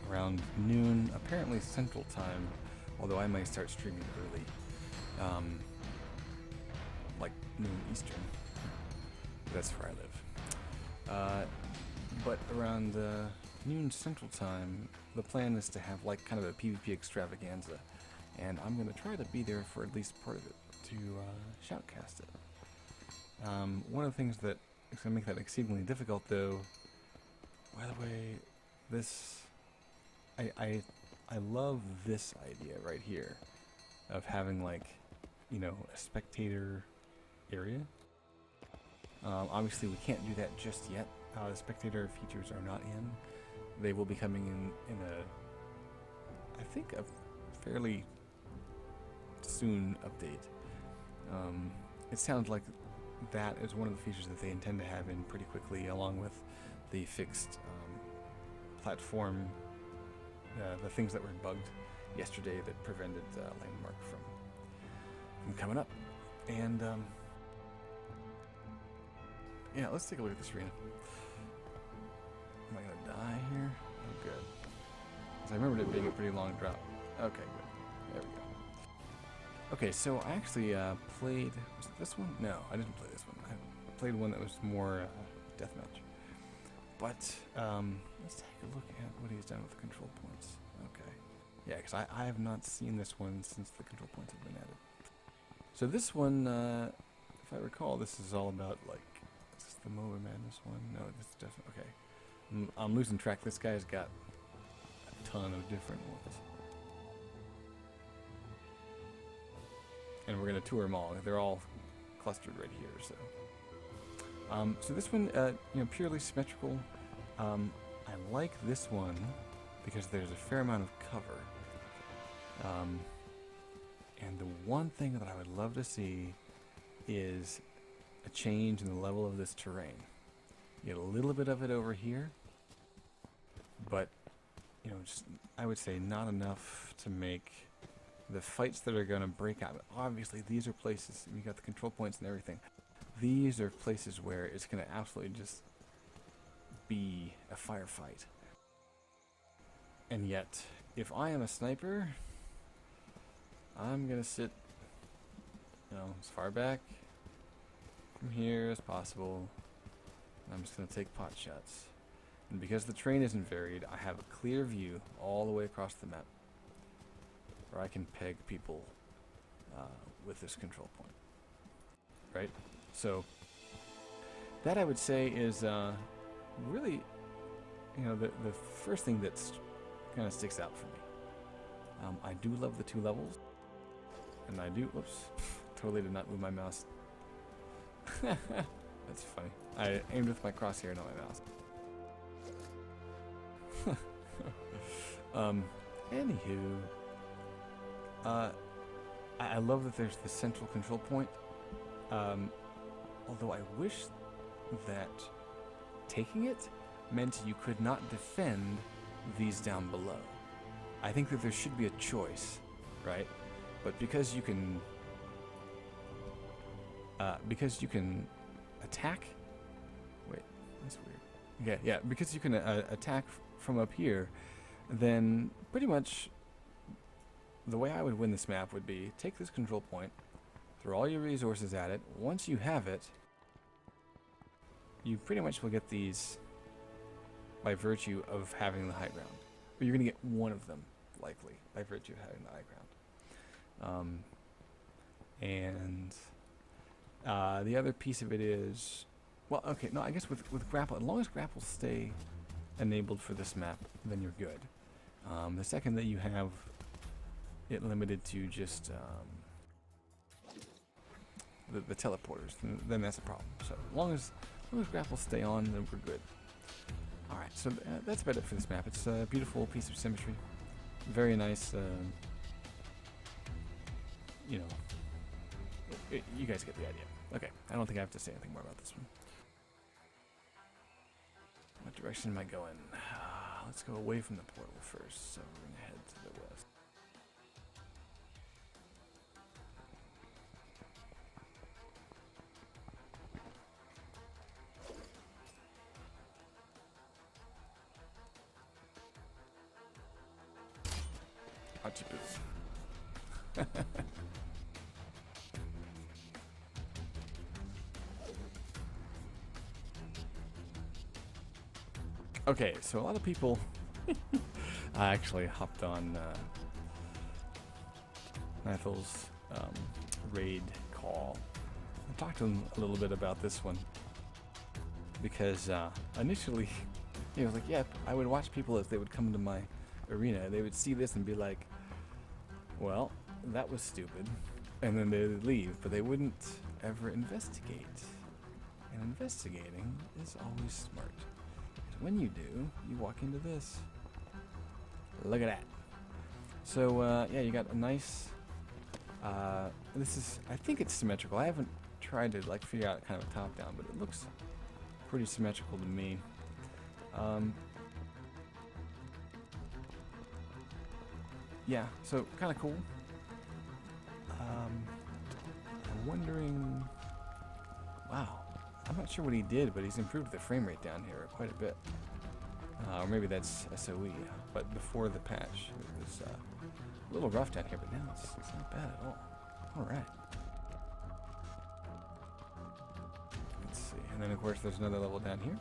[SPEAKER 1] around noon, apparently Central Time, although I might start streaming early, like noon Eastern. That's where I live. But around noon Central Time, the plan is to have like kind of a PvP extravaganza. And I'm going to try to be there for at least part of it, to shoutcast it. One of the things that is going to make that exceedingly difficult, though, by the way, this, I love this idea right here, of having like, you know, a spectator area. Obviously we can't do that just yet. The spectator features are not in. They will be coming in a, I think, a fairly soon update. It sounds like that is one of the features that they intend to have in pretty quickly, along with the fixed platform, the things that were bugged yesterday that prevented Landmark from coming up. And yeah, let's take a look at this arena. Am I gonna die here? Oh, good. 'Cause I remembered it being a pretty long drop. Okay, good. There we go. Okay, so I actually played... Was it this one? No, I didn't play this one. I played one that was more deathmatch. But let's take a look at what he's done with the control points. Okay. Yeah, because I have not seen this one since the control points have been added. So this one, if I recall, this is all about, like... Is this the MOBA Madness one? No, this is definitely... Okay. I'm losing track. This guy's got a ton of different ones. And we're going to tour them all. They're all clustered right here, so... so this one, purely symmetrical. I like this one because there's a fair amount of cover. And the one thing that I would love to see is a change in the level of this terrain. You get a little bit of it over here, but, just, I would say not enough to make the fights that are going to break out. Obviously, these are places, you got the control points and everything. These are places where it's going to absolutely just be a firefight. And yet, if I am a sniper, I'm going to sit, as far back from here as possible. I'm just going to take pot shots. And because the terrain isn't varied, I have a clear view all the way across the map, where I can peg people with this control point. Right? So, that I would say is really, the first thing that's kind of sticks out for me. I do love the 2 levels. And I do, whoops, totally did not move my mouse. That's funny. I aimed with my crosshair, not my mouse. Anywho, I love that there's the central control point. Although I wish that taking it meant you could not defend these down below. I think that there should be a choice, right? But because you can attack. Wait, that's weird. Okay, yeah, because you can attack from up here, then pretty much the way I would win this map would be take this control point, throw all your resources at it. Once you have it, you pretty much will get these by virtue of having the high ground. Or you're going to get one of them, likely, by virtue of having the high ground. The other piece of it is... Well, okay, no, I guess with grapple, as long as grapples stay enabled for this map, then you're good. The second that you have it limited to just the teleporters, then that's a problem. So as long as grapples stay on, then we're good. Alright, so that's about it for this map. It's a beautiful piece of symmetry. Very nice, you guys get the idea. Okay, I don't think I have to say anything more about this one. What direction am I going? Let's go away from the portal first, so we're going to head to the west. Okay, so a lot of people I actually hopped on Nathal's raid call and talked to him a little bit about this one because initially he was like, yeah, I would watch people as they would come to my arena. They would see this and be like, well, that was stupid, and then they would leave, but they wouldn't ever investigate. And investigating is always smart. When you do, you walk into this. Look at that. So, yeah, you got a nice... this is... I think it's symmetrical. I haven't tried to, figure out kind of a top-down, but it looks pretty symmetrical to me. Yeah, so kind of cool. I'm wondering... Wow.
[SPEAKER 2] I'm not sure what he did, but he's improved the frame rate down here quite a bit. Or maybe that's SOE. But before the patch, it was a little rough down here, but now it's not bad at all. Alright. Let's see. And then, of course, there's another level down here.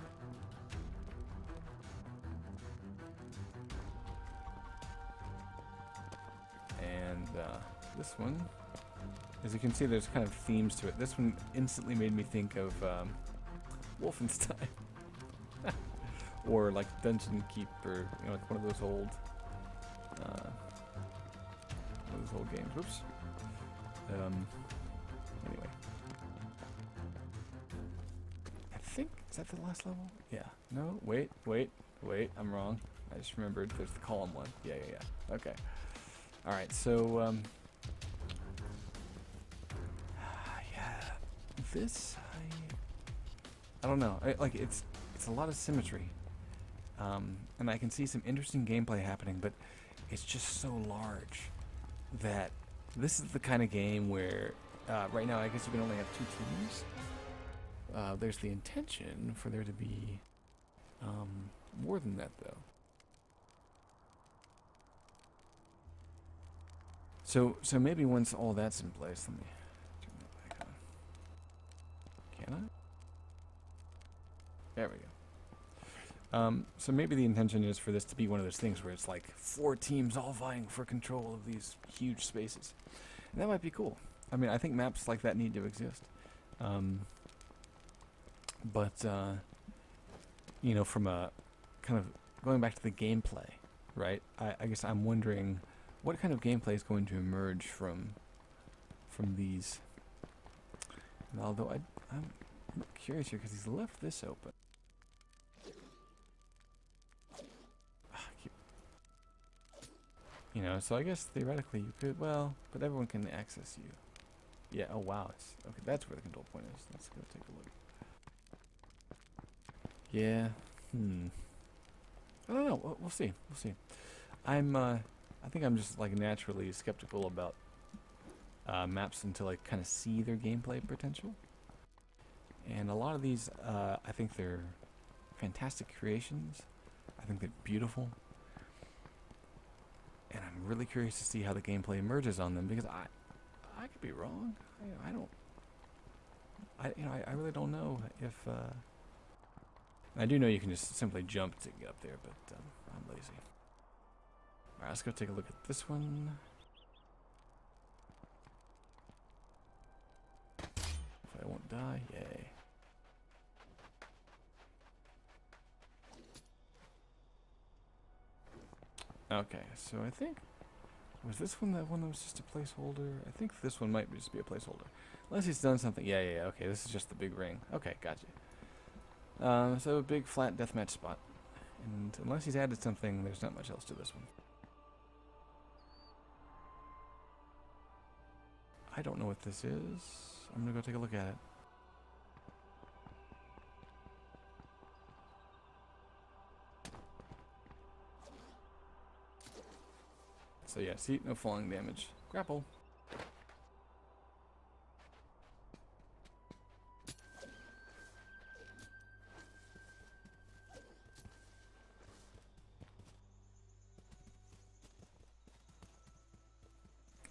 [SPEAKER 2] And this one, as you can see, there's kind of themes to it. This one instantly made me think of Wolfenstein. Or like Dungeon Keeper, you know, like one of those old games. Whoops. Anyway. I think, is that the last level? Yeah. No, wait. I'm wrong. I just remembered there's the column one. Yeah. Okay. Alright, so, yeah. This, I don't know. It's a lot of symmetry. And I can see some interesting gameplay happening, but it's just so large that this is the kind of game where, right now, I guess you can only have 2 teams. There's the intention for there to be more than that, though. So maybe once all that's in place, let me turn that back on. Can I? There we go. So maybe the intention is for this to be one of those things where it's like 4 teams all vying for control of these huge spaces. And that might be cool. I mean, I think maps like that need to exist. But you know, from a kind of going back to the gameplay, right? I guess I'm wondering what kind of gameplay is going to emerge from these. And although I'm curious here because he's left this open. You know, so I guess theoretically you could, well, but everyone can access you. Yeah, oh wow, okay, that's where the control point is. Let's go take a look. Yeah, I don't know, we'll see. I think I'm just like naturally skeptical about maps until I kind of see their gameplay potential. And a lot of these, I think they're fantastic creations. I think they're beautiful. And I'm really curious to see how the gameplay emerges on them, because I could be wrong. I really don't know if. I do know you can just simply jump to get up there, but I'm lazy. All right, let's go take a look at this one. If I won't die, yay. Okay, so I think, was this one that was just a placeholder? I think this one might just be a placeholder. Unless he's done something. Yeah, okay, this is just the big ring. Okay, gotcha. So a big flat deathmatch spot. And unless he's added something, there's not much else to this one. I don't know what this is. I'm gonna go take a look at it. So yeah, see, no falling damage. Grapple.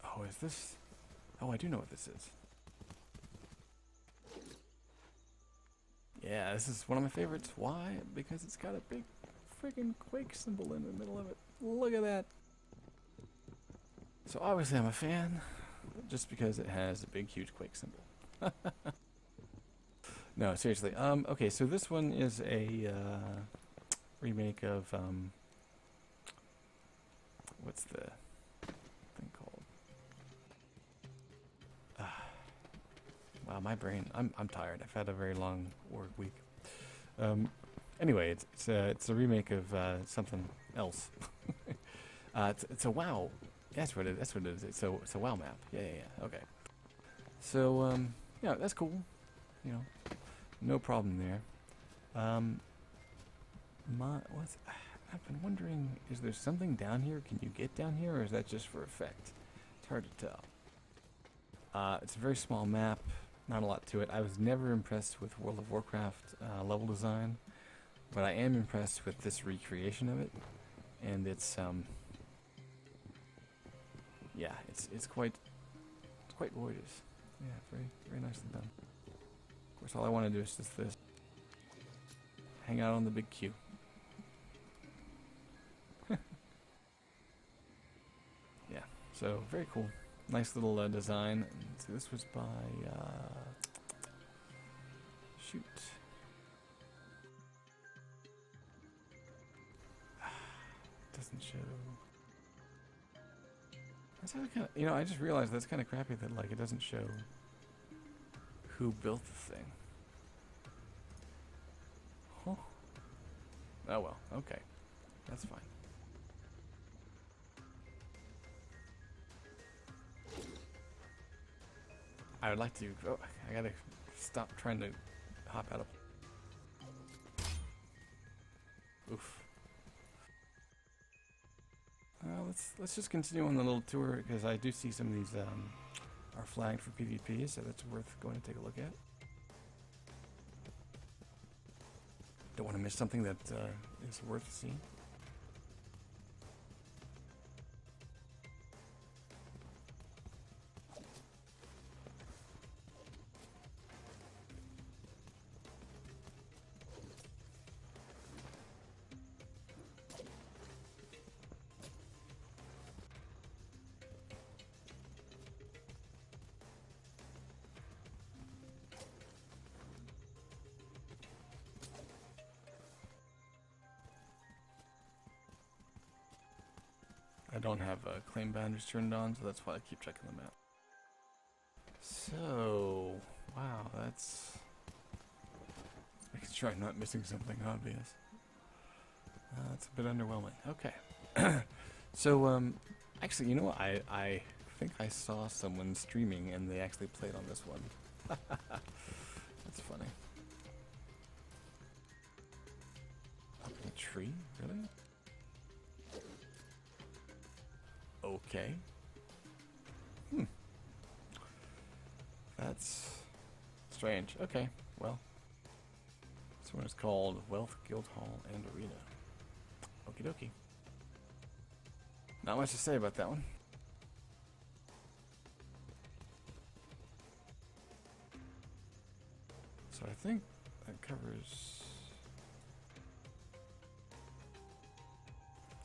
[SPEAKER 2] Oh, is this? Oh, I do know what this is. Yeah, this is one of my favorites. Why? Because it's got a big freaking Quake symbol in the middle of it. Look at that. So obviously I'm a fan, just because it has a big, huge Quake symbol. No, seriously. Okay, so this one is a remake of what's the thing called? Wow, my brain. I'm tired. I've had a very long work week. Anyway, it's a remake of something else. It's a WoW. That's what it is. It's a WoW map. Yeah. Okay. So yeah, that's cool. You know, no problem there. I've been wondering, is there something down here? Can you get down here, or is that just for effect? It's hard to tell. It's a very small map. Not a lot to it. I was never impressed with World of Warcraft level design, but I am impressed with this recreation of it, and yeah, it's quite gorgeous. Yeah, very nicely done. Of course, all I want to do is just this. Hang out on the big queue. Yeah, so very cool. Nice little design. So this was by shoot. Doesn't show. That's kind of, you know, I just realized that's kind of crappy that like it doesn't show who built the thing. Huh. Oh well, okay, that's fine. I would like to. Oh, I gotta stop trying to hop out of. Oof. Let's just continue on the little tour because I do see some of these are flagged for PvP, so that's worth going to take a look at. Don't want to miss something that is worth seeing. I don't have claim boundaries turned on, so that's why I keep checking them out. So, wow, that's making sure I'm not missing something obvious. That's a bit underwhelming. Okay. So, actually, you know what? I think I saw someone streaming and they actually played on this one. That's funny. Up in a tree? Really? Okay. That's strange. Okay, well. This one is called Wealth Guild Hall and Arena. Okie dokie. Not much to say about that one. So I think that covers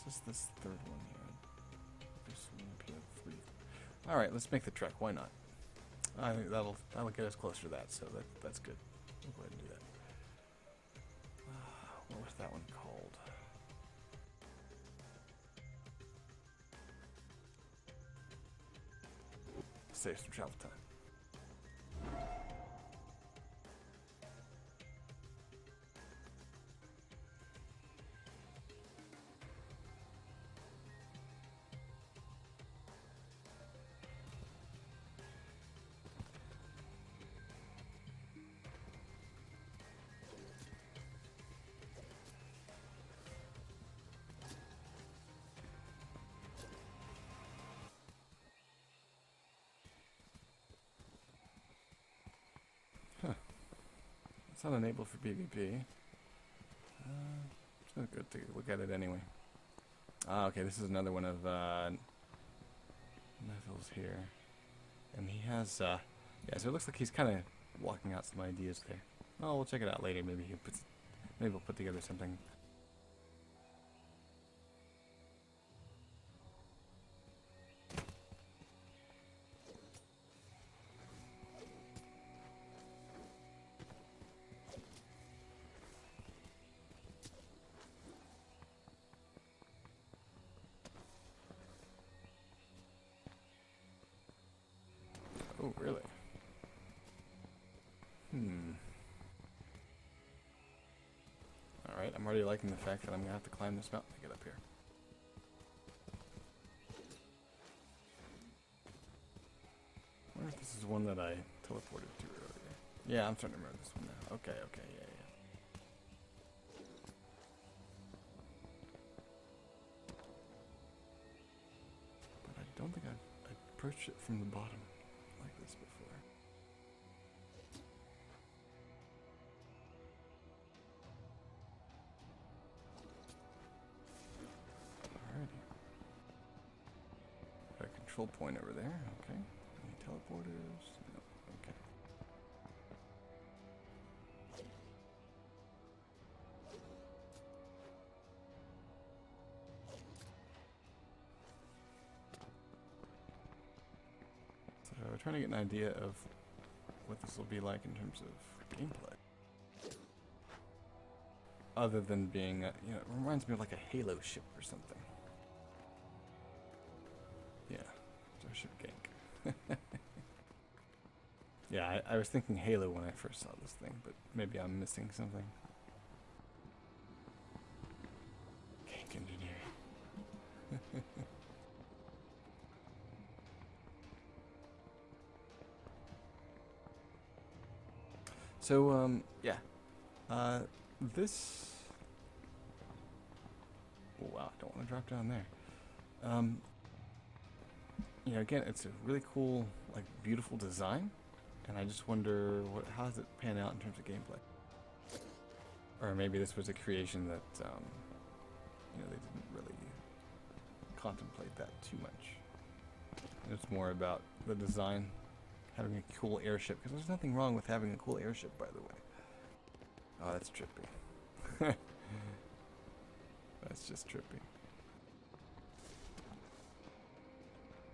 [SPEAKER 2] just this third one here. This one up here, 3. All right, let's make the trek. Why not? I think that'll get us closer to that, so that's good. We'll go ahead and do that. What was that one called? Save some travel time. It's not enabled for PvP. Just gonna go take a look at it anyway. Ah, okay, this is another one of Methyls here. And he has, yeah, so it looks like he's kind of walking out some ideas there. Oh, we'll check it out later. Maybe we'll put together something. Oh, really? Alright, I'm already liking the fact that I'm gonna have to climb this mountain to get up here. I wonder if this is one that I teleported to earlier. Yeah, I'm starting to remember this one now. Okay, yeah. But I don't think I've approached it from the bottom like this before. control point over there. Okay. Any teleporters? No. Okay. So we're trying to get an idea of what this will be like in terms of gameplay. Other than being, it reminds me of like a Halo ship or something. Yeah, Starship Gank. Yeah, I was thinking Halo when I first saw this thing, but maybe I'm missing something. Gank engineering. So, yeah. This... Oh, wow, I don't want to drop down there. Again, it's a really cool, like, beautiful design. And I just wonder, how does it pan out in terms of gameplay? Or maybe this was a creation that, they didn't really contemplate that too much. It's more about the design, having a cool airship, because there's nothing wrong with having a cool airship, by the way. Oh, that's trippy. That's just trippy.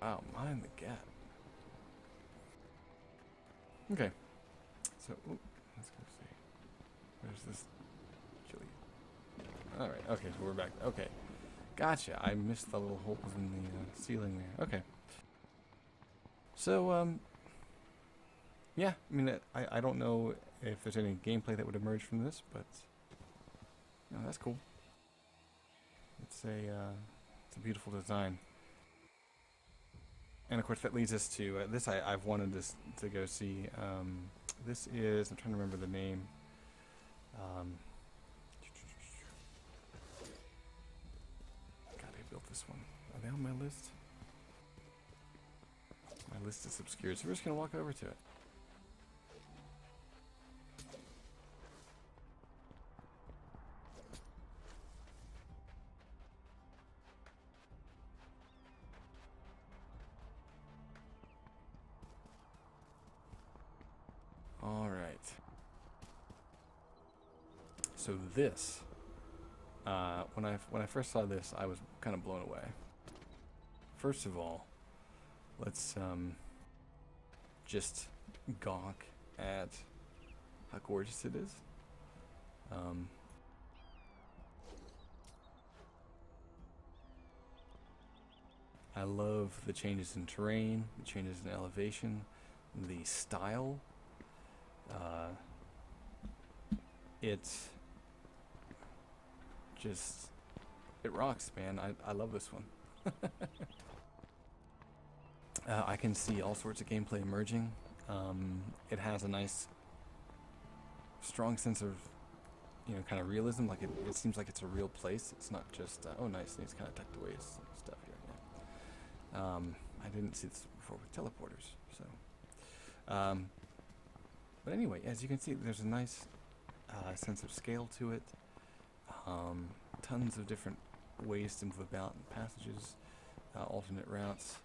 [SPEAKER 2] Wow, mind the gap. Okay. So, let's go see. Where's this chili? Alright, okay, so we're back. Okay. Gotcha. I missed the little holes in the ceiling there. Okay. So, yeah, I mean, I don't know if there's any gameplay that would emerge from this, but, that's cool. It's a beautiful design. And of course that leads us to, this I've wanted to go see. This is, I'm trying to remember the name. God, I built this one. Are they on my list? My list is obscured, so we're just going to walk over to it. All right. So this, when I first saw this, I was kind of blown away. First of all, let's just gawk at how gorgeous it is. I love the changes in terrain, the changes in elevation, the style. It rocks, man. I love this one. I can see all sorts of gameplay emerging. It has a nice, strong sense of, kind of realism. Like it seems like it's a real place. It's not just, oh nice, and it's kind of tucked away stuff here. Yeah. I didn't see this before with teleporters, so. But anyway, as you can see, there's a nice sense of scale to it. Tons of different ways to move about and passages, alternate routes.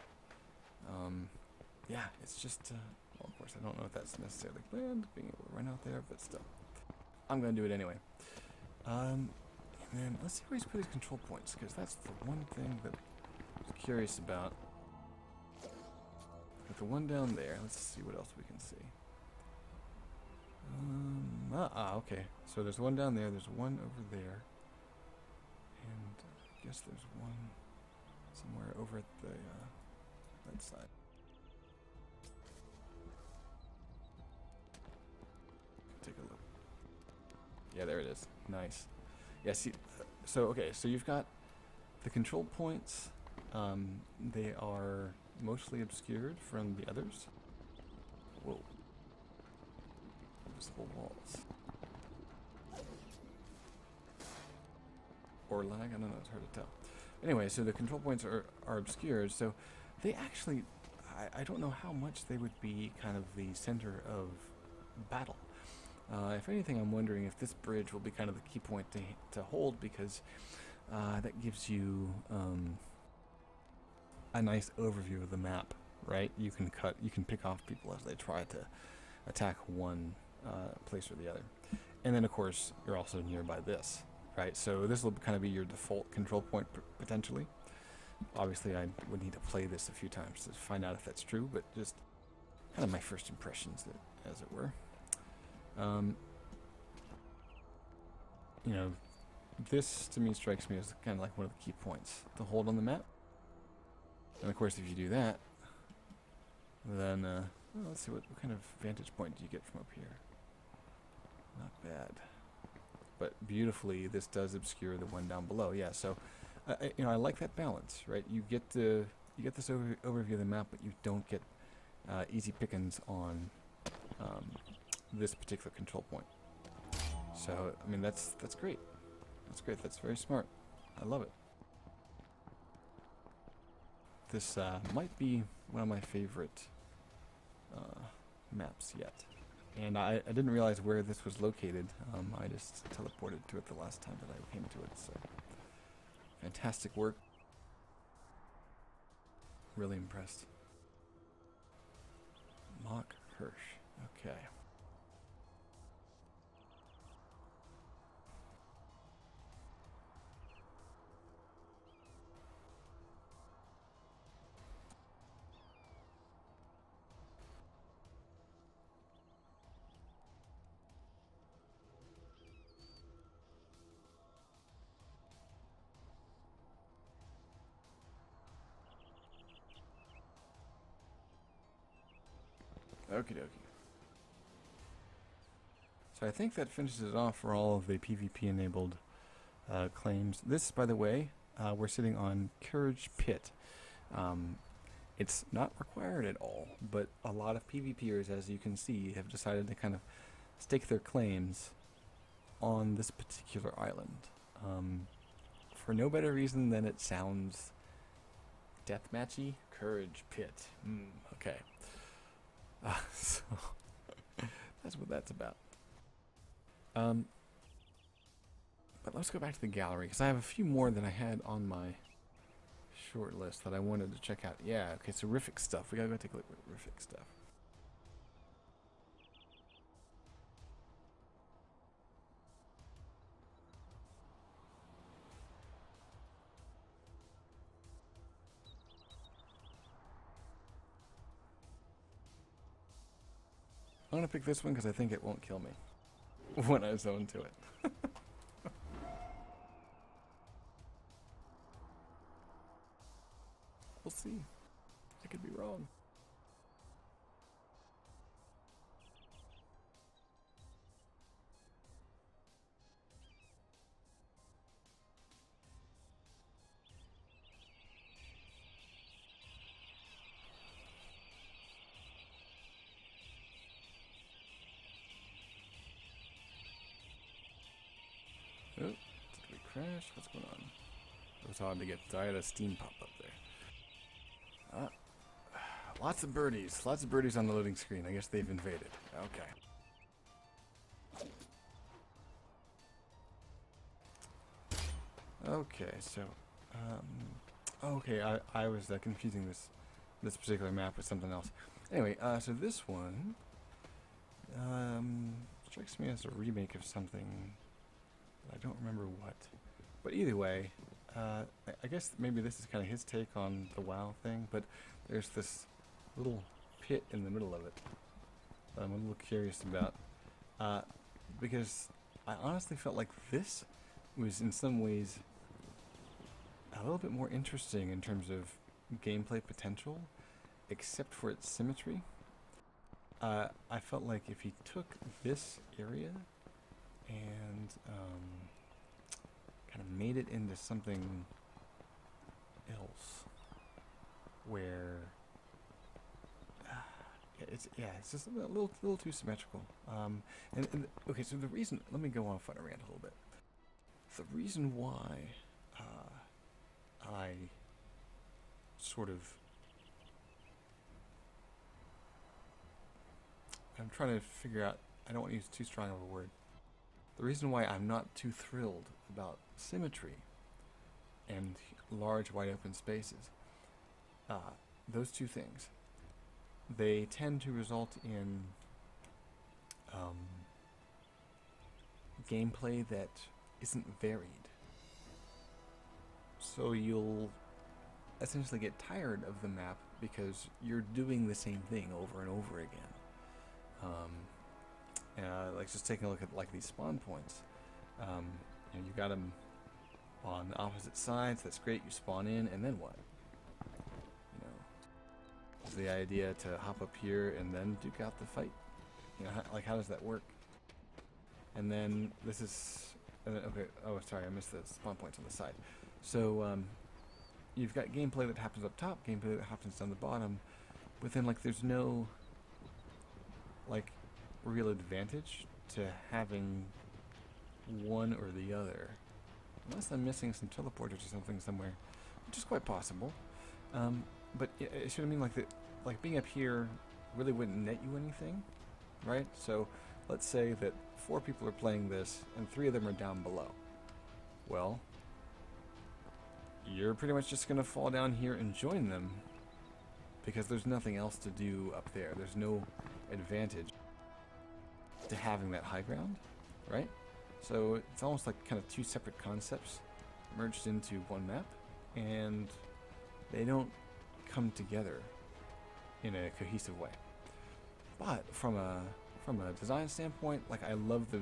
[SPEAKER 2] Yeah, it's just, well, of course, I don't know if that's necessarily planned, being able to run out there, but still. I'm going to do it anyway. And then let's see where he's put his control points, because that's the one thing that I was curious about. With the one down there, let's see what else we can see. Okay. So there's one down there, there's one over there. And I guess there's one somewhere over at the, that side. Take a look. Yeah, there it is. Nice. Yeah, see, so you've got the control points. They are mostly obscured from the others. Whoa. Invisible walls. Or lag, I don't know, it's hard to tell. Anyway, so the control points are obscured, so they actually, I don't know how much they would be kind of the center of battle. If anything, I'm wondering if this bridge will be kind of the key point to hold, because that gives you a nice overview of the map, right? You can pick off people as they try to attack one place or the other. And then, of course, you're also nearby this, right? So this will kind of be your default control point, potentially. Obviously, I would need to play this a few times to find out if that's true, but just kind of my first impressions, as it were. You know, this to me strikes me as kind of like one of the key points to hold on the map. And of course, if you do that, then well, let's see what kind of vantage point do you get from up here. Not bad, but beautifully, this does obscure the one down below. Yeah, so you know, I like that balance, right? You get this overview of the map, but you don't get easy pickings on this particular control point. So I mean, that's great. That's great. That's very smart. I love it. This might be one of my favorite maps yet. And I didn't realize where this was located. I just teleported to it the last time that I came to it. So fantastic work. Really impressed. Mock Hirsch. Okay. Okie dokie. So I think that finishes it off for all of the PvP enabled claims. This, by the way, we're sitting on Courage Pit. It's not required at all, but a lot of PvPers, as you can see, have decided to kind of stake their claims on this particular island. For no better reason than it sounds deathmatchy. Courage Pit. Okay. So that's what that's about. But let's go back to the gallery, because I have a few more than I had on my short list that I wanted to check out. Yeah, okay, so Riffic stuff. We gotta go take a look at Riffic stuff. I'm gonna pick this one because I think it won't kill me when I zone to it. We'll see. I could be wrong. Oh, did we crash? What's going on? It was hard to get. I had a steam pop up there. Lots of birdies. Lots of birdies on the loading screen. I guess they've invaded. Okay. Okay, so, okay, I was confusing this particular map with something else. Anyway, so this one, strikes me as a remake of something, but I don't remember what. But either way, I guess maybe this is kind of his take on the WoW thing, but there's this little pit in the middle of it that I'm a little curious about, because I honestly felt like this was in some ways a little bit more interesting in terms of gameplay potential, except for its symmetry. I felt like if he took this area and kind of made it into something else, where it's just a little too symmetrical. And okay, so the reason, let me go off on a rant a little bit. The reason why I sort of, I'm trying to figure out, I don't want to use too strong of a word. The reason why I'm not too thrilled about symmetry and large wide open spaces those two things, they tend to result in gameplay that isn't varied. So you'll essentially get tired of the map because you're doing the same thing over and over again. Like just taking a look at like these spawn points. You got them on the opposite sides. That's great. You spawn in, and then what? Is the idea to hop up here and then duke out the fight? How does that work? And then this is okay. Oh, sorry, I missed the spawn points on the side. So you've got gameplay that happens up top, gameplay that happens down the bottom, but then like there's no like real advantage to having one or the other, unless I'm missing some teleporters or something somewhere, which is quite possible. But it should mean like being up here really wouldn't net you anything, right? So let's say that 4 people are playing this and 3 of them are down below. Well, you're pretty much just gonna fall down here and join them because there's nothing else to do up there. There's no advantage to having that high ground, right? So it's almost like kind of 2 separate concepts merged into one map, and they don't come together in a cohesive way. But from a design standpoint, like I love the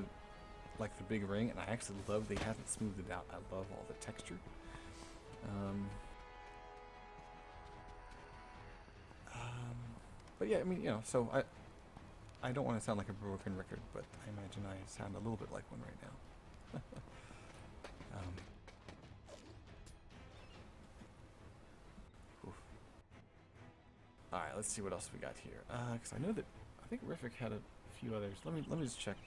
[SPEAKER 2] big ring, and I actually love they haven't smoothed it out. I love all the texture. But yeah, I mean, so I don't want to sound like a broken record, but I imagine I sound a little bit like one right now. Alright, let's see what else we got here. Because I know that I think Riffic had a few others. Let me just check.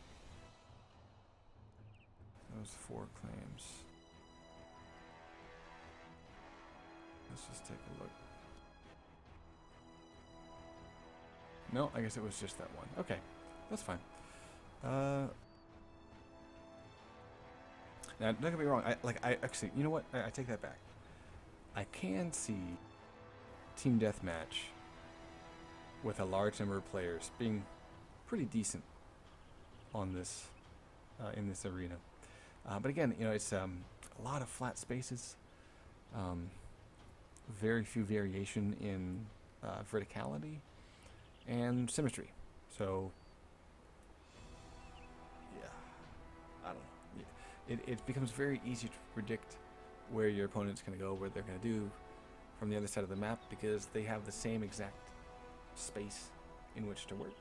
[SPEAKER 2] Those 4 claims. Let's just take a look. No, I guess it was just that one. Okay, that's fine. Now, don't get me wrong. I actually, you know what? I take that back. I can see Team Deathmatch with a large number of players being pretty decent on this in this arena. But again, it's a lot of flat spaces, very few variation in verticality and symmetry. So yeah, I don't know. It becomes very easy to predict where your opponent's going to go, what they're going to do from the other side of the map, because they have the same exact space in which to work.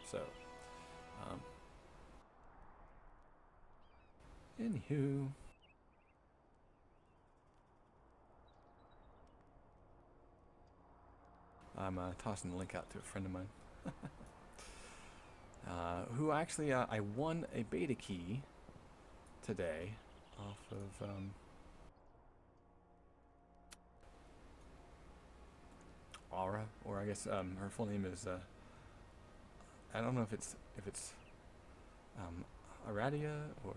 [SPEAKER 2] So anywho, I'm tossing the link out to a friend of mine who actually I won a beta key today off of Aura, or I guess her full name is I don't know if it's Aradia or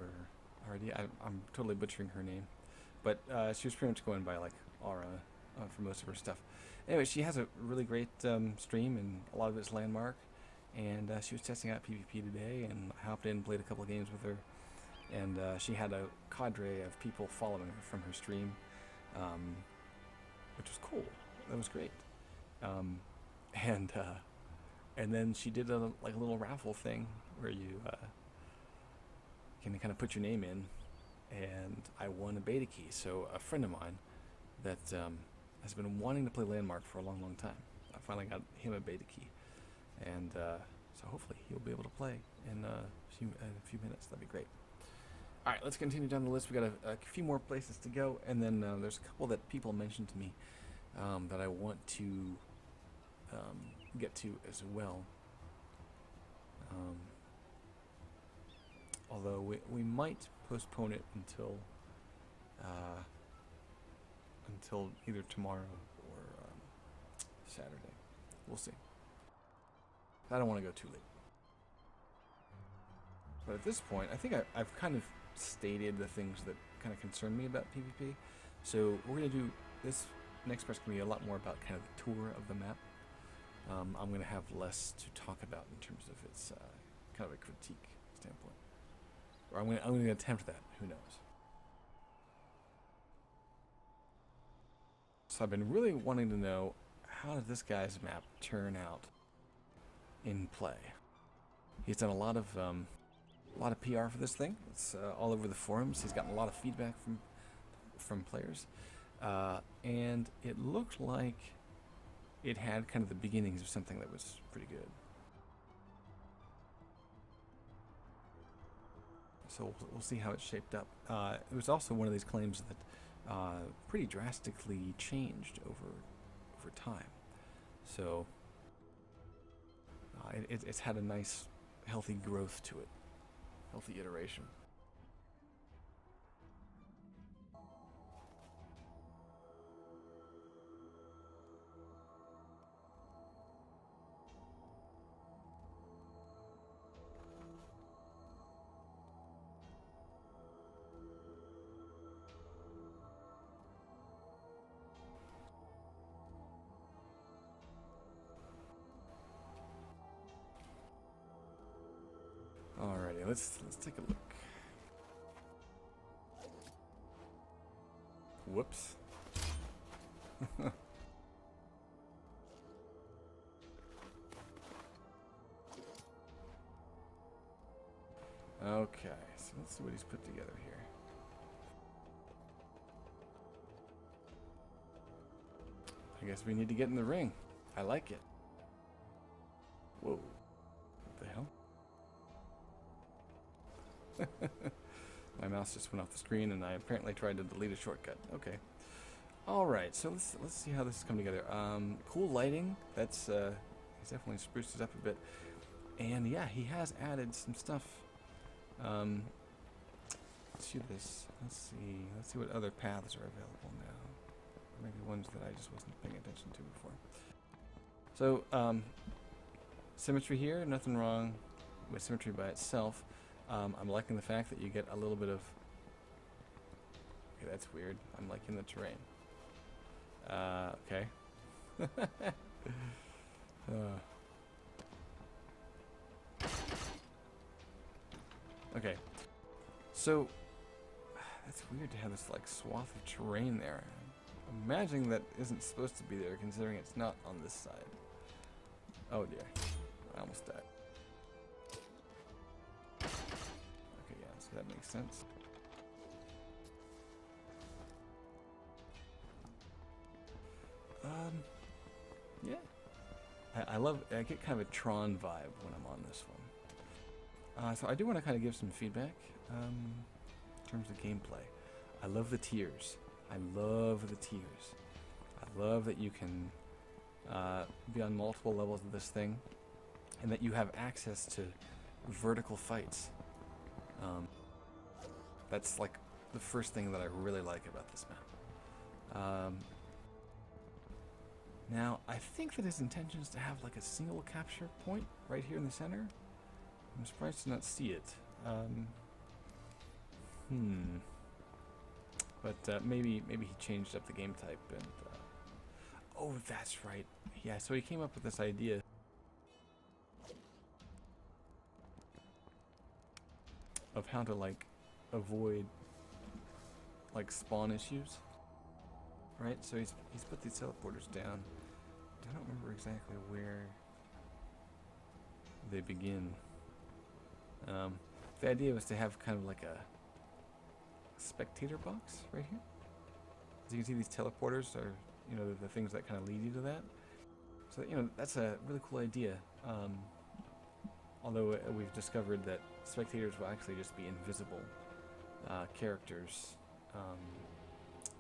[SPEAKER 2] Aradia. I'm totally butchering her name, but she was pretty much going by like Aura for most of her stuff. Anyway, she has a really great stream, and a lot of it's landmark. And she was testing out PvP today, and I hopped in, played a couple of games with her, and she had a cadre of people following her from her stream, which was cool. That was great. And then she did a little raffle thing where you can kind of put your name in, and I won a beta key. So a friend of mine that has been wanting to play Landmark for a long, long time, I finally got him a beta key, and so hopefully he'll be able to play in a few minutes. That'd be great. All right, let's continue down the list. We got a few more places to go, and then there's a couple that people mentioned to me that I want to get to as well. Although we might postpone it until either tomorrow or Saturday. We'll see. I don't want to go too late. But at this point, I think I've kind of stated the things that kind of concern me about PvP. So we're going to do this next part's going to be a lot more about kind of the tour of the map. I'm going to have less to talk about in terms of its kind of a critique standpoint. Or I'm going to attempt that. Who knows? So I've been really wanting to know, how did this guy's map turn out in play? He's done a lot of PR for this thing. It's all over the forums. He's gotten a lot of feedback from players, and it looked like it had kind of the beginnings of something that was pretty good. So we'll see how it's shaped up. It was also one of these claims that pretty drastically changed over time. So it's had a nice, healthy growth to it, healthy iteration. Alrighty, let's take a look. Whoops. Okay, so let's see what he's put together here. I guess we need to get in the ring. I like it. Whoa. What the hell? My mouse just went off the screen, and I apparently tried to delete a shortcut. Okay. All right. So let's see how this has come together. Cool lighting. That's he's definitely spruced it up a bit, and yeah, he has added some stuff. Let's do this. Let's see what other paths are available now. Or maybe ones that I just wasn't paying attention to before. So symmetry here. Nothing wrong with symmetry by itself. I'm liking the fact that you get a little bit of... Okay, that's weird. I'm liking the terrain. Okay. Okay. So, that's weird to have this, like, swath of terrain there. I'm imagining that isn't supposed to be there, considering it's not on this side. Oh dear. I almost died. That makes sense. Yeah. I get kind of a Tron vibe when I'm on this one. So I do want to kind of give some feedback in terms of gameplay. I love the tiers. I love the tiers. I love that you can be on multiple levels of this thing, and that you have access to vertical fights. That's like the first thing that I really like about this map. Now, I think that his intention is to have like a single capture point right here in the center. I'm surprised to not see it. But maybe he changed up the game type and... oh, that's right. Yeah, so he came up with this idea of how to like avoid like spawn issues, right? So he's put these teleporters down. I don't remember exactly where they begin. The idea was to have kind of like a spectator box right here. As you can see, these teleporters are, you know, the things that kind of lead you to that. So, you know, that's a really cool idea. Although we've discovered that spectators will actually just be invisible characters,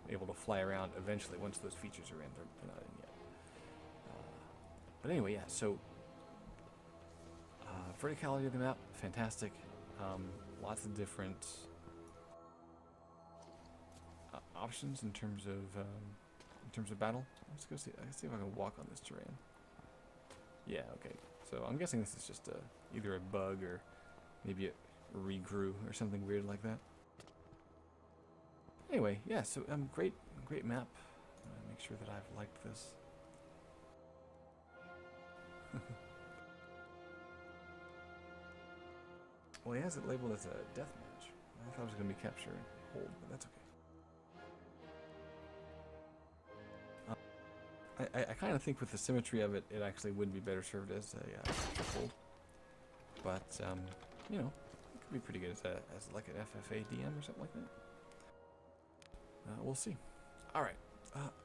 [SPEAKER 2] able to fly around eventually once those features are in. They're not in yet. But anyway, yeah, so verticality of the map, fantastic. Lots of different options in terms of battle. Let's go see. Let's see if I can walk on this terrain. Yeah, okay. So I'm guessing this is just either a bug or maybe it regrew or something weird like that. Anyway, yeah. So great map. Make sure that I've liked this. Well, he has it labeled as a deathmatch. I thought it was going to be capture and hold, but that's okay. I kind of think with the symmetry of it, it actually would be better served as a capture hold. But, you know, it could be pretty good as like an FFA DM or something like that. We'll see. Alright.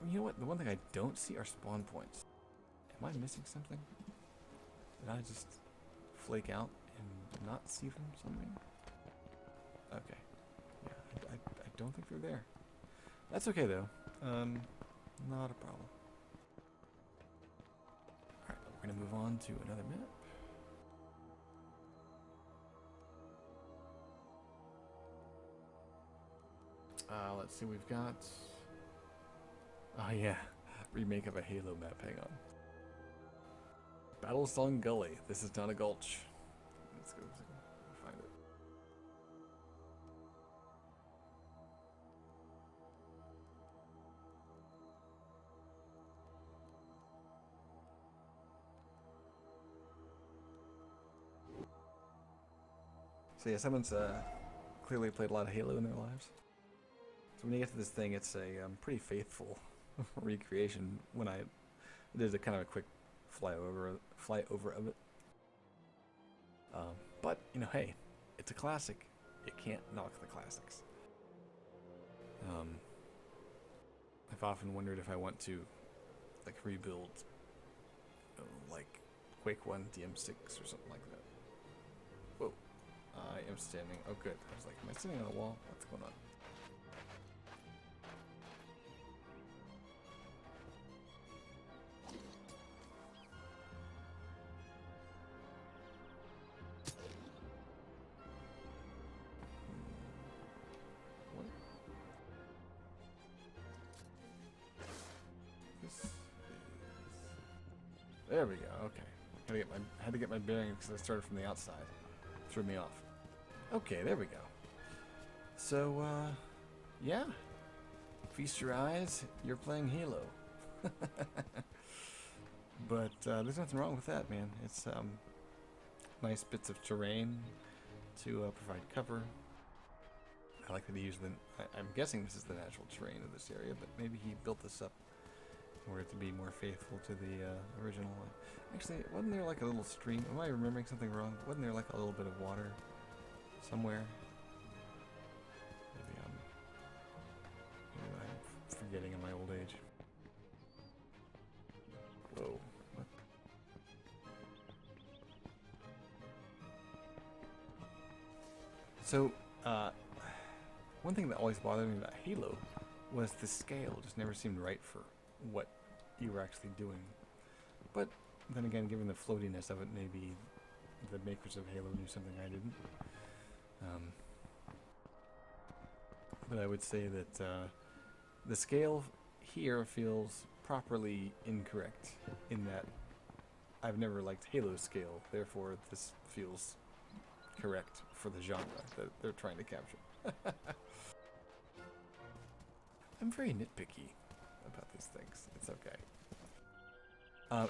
[SPEAKER 2] You know what? The one thing I don't see are spawn points. Am I missing something? Did I just flake out and not see them somewhere? Okay. Yeah, I don't think they're there. That's okay, though. Not a problem. Alright, we're going to move on to another map. Let's see, we've got... Oh yeah, remake of a Halo map, hang on. Battlesong Gully. This is not a gulch. Let's go find it. So yeah, someone's clearly played a lot of Halo in their lives. So when you get to this thing, it's a pretty faithful recreation. When I did a kind of a quick flyover of it. But you know, hey, it's a classic. You can't knock the classics. I've often wondered if I want to like rebuild, you know, like Quake 1 DM6 or something like that. Whoa, I am standing. Oh, good. I was like, am I sitting on a wall? What's going on? There we go. Okay, had to get my bearings because I started from the outside. Threw me off. Okay, there we go. So, yeah. Feast your eyes. You're playing Halo. But there's nothing wrong with that, man. It's nice bits of terrain to provide cover. I like that he used I'm guessing this is the natural terrain of this area, but maybe he built this up in order to be more faithful to the original one. Actually, wasn't there like a little stream? Am I remembering something wrong? Wasn't there like a little bit of water somewhere? Maybe I'm forgetting in my old age. Whoa. What? So, one thing that always bothered me about Halo was the scale. It just never seemed right for what you were actually doing. But then again, given the floatiness of it, maybe the makers of Halo knew something I didn't. But I would say that the scale here feels properly incorrect in that I've never liked Halo's scale, therefore this feels correct for the genre that they're trying to capture. I'm very nitpicky about these things. It's okay.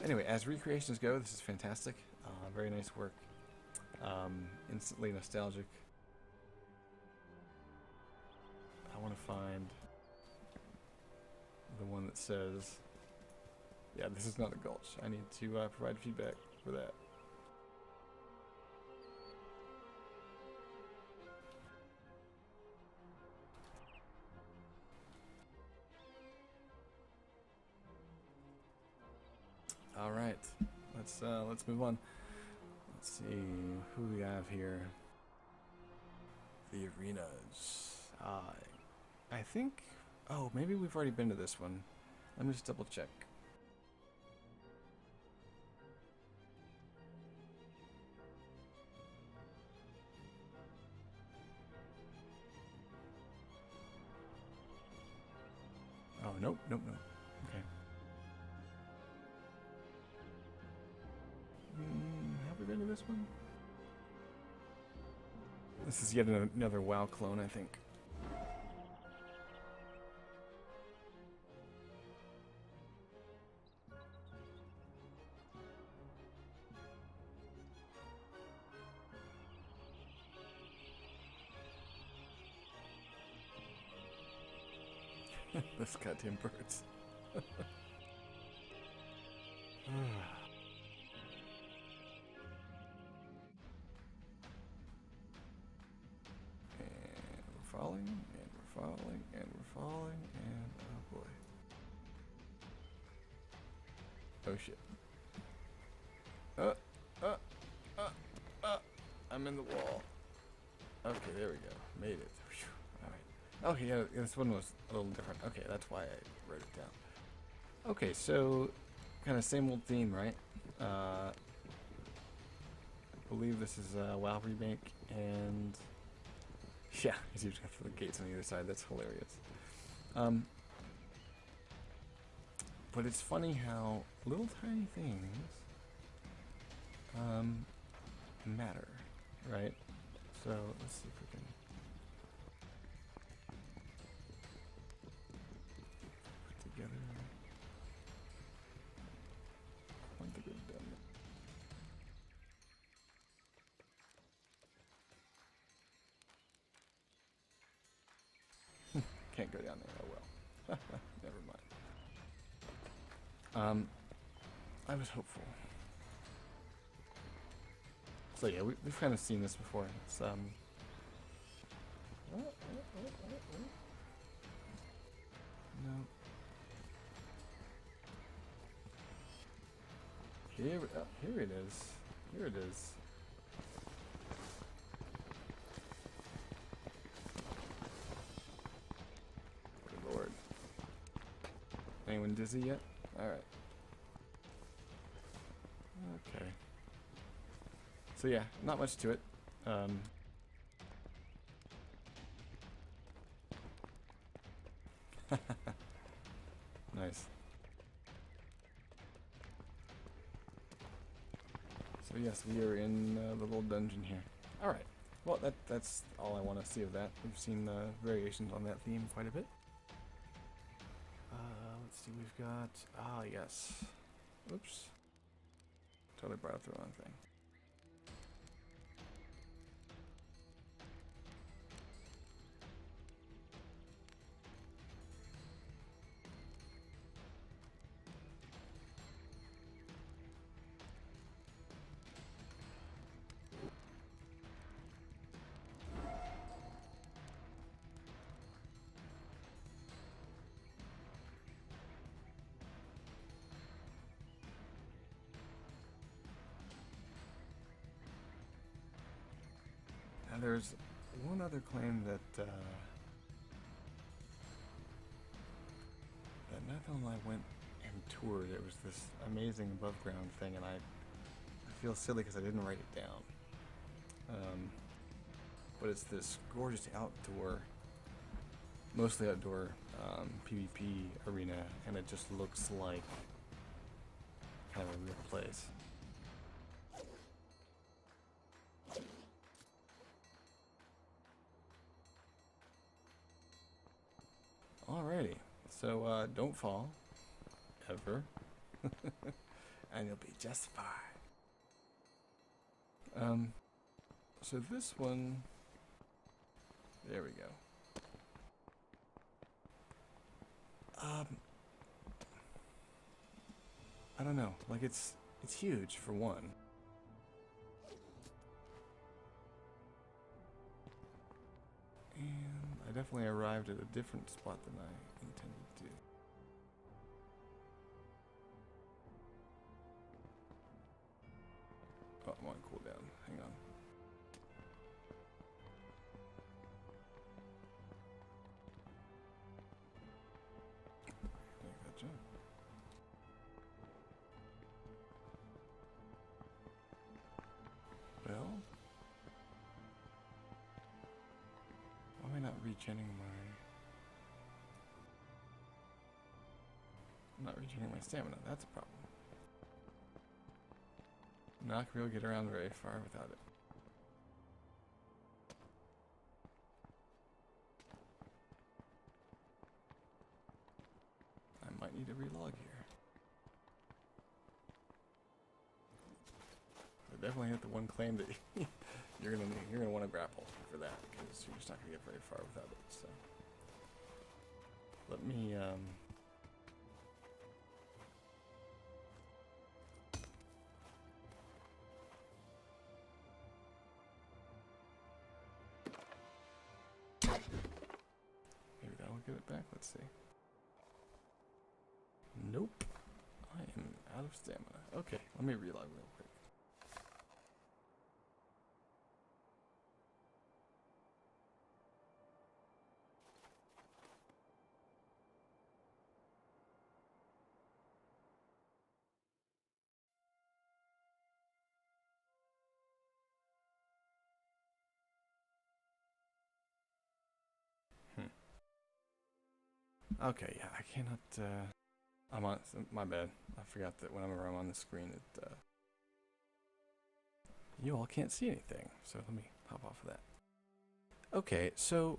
[SPEAKER 2] Anyway, as recreations go, this is fantastic. Very nice work. Instantly nostalgic. I want to find the one that says, yeah, this is not a gulch. I need to provide feedback for that. All right, let's move on. Let's see who we have here. The arenas. I think. Oh, maybe we've already been to this one. Let me just double check. Oh, nope. Okay. Have we been to this one? This is yet another WoW clone, I think. Those goddamn birds. And we're falling, and we're falling, and we're falling, and oh boy. Oh shit. I'm in the wall. Okay, there we go. Made it. Alright. Okay, yeah, this one was a little different. Okay, that's why I wrote it down. Okay, so kind of same old theme, right? I believe this is a WoW remake, and yeah, you just got the gates on either side. That's hilarious. But it's funny how little tiny things matter, right? So let's see if we can put together one thing we've done. Can't go down there. Oh well. Never mind. I was hopeful. So yeah, we've kind of seen this before. It's no. Here it is. Here it is. Good lord. Anyone dizzy yet? Alright. Okay. So yeah, not much to it. Nice. So yes, we are in the little dungeon here. Alright. Well, that's all I want to see of that. We've seen variations on that theme quite a bit. Let's see, we've got... Ah, yes. Oops. Totally brought up the wrong thing. Now there's one other claim that Nathal and I went and toured. It was this amazing above ground thing, and I feel silly because I didn't write it down. But it's this gorgeous outdoor, mostly outdoor PvP arena, and it just looks like kind of a real place. Alrighty, so don't fall, ever, and you'll be just fine. So this one, there we go. I don't know, like it's huge for one. And I definitely arrived at a different spot than I intended to. Oh, I'm on cooldown. Hang on. Make that jump. Well, why am I not regenerating my stamina? That's a problem. Not gonna be able to get around very far without it. I might need to relog here. I definitely hit the one claim that you're gonna want to grapple for that, because you're just not gonna get very far without it. So Let me maybe that will give it back. Let's see. Nope. I am out of stamina. Okay, let me reload real quick. Okay, yeah, I cannot, I'm on, my bad. I forgot that whenever I'm on the screen, it, you all can't see anything. So let me hop off of that. Okay, so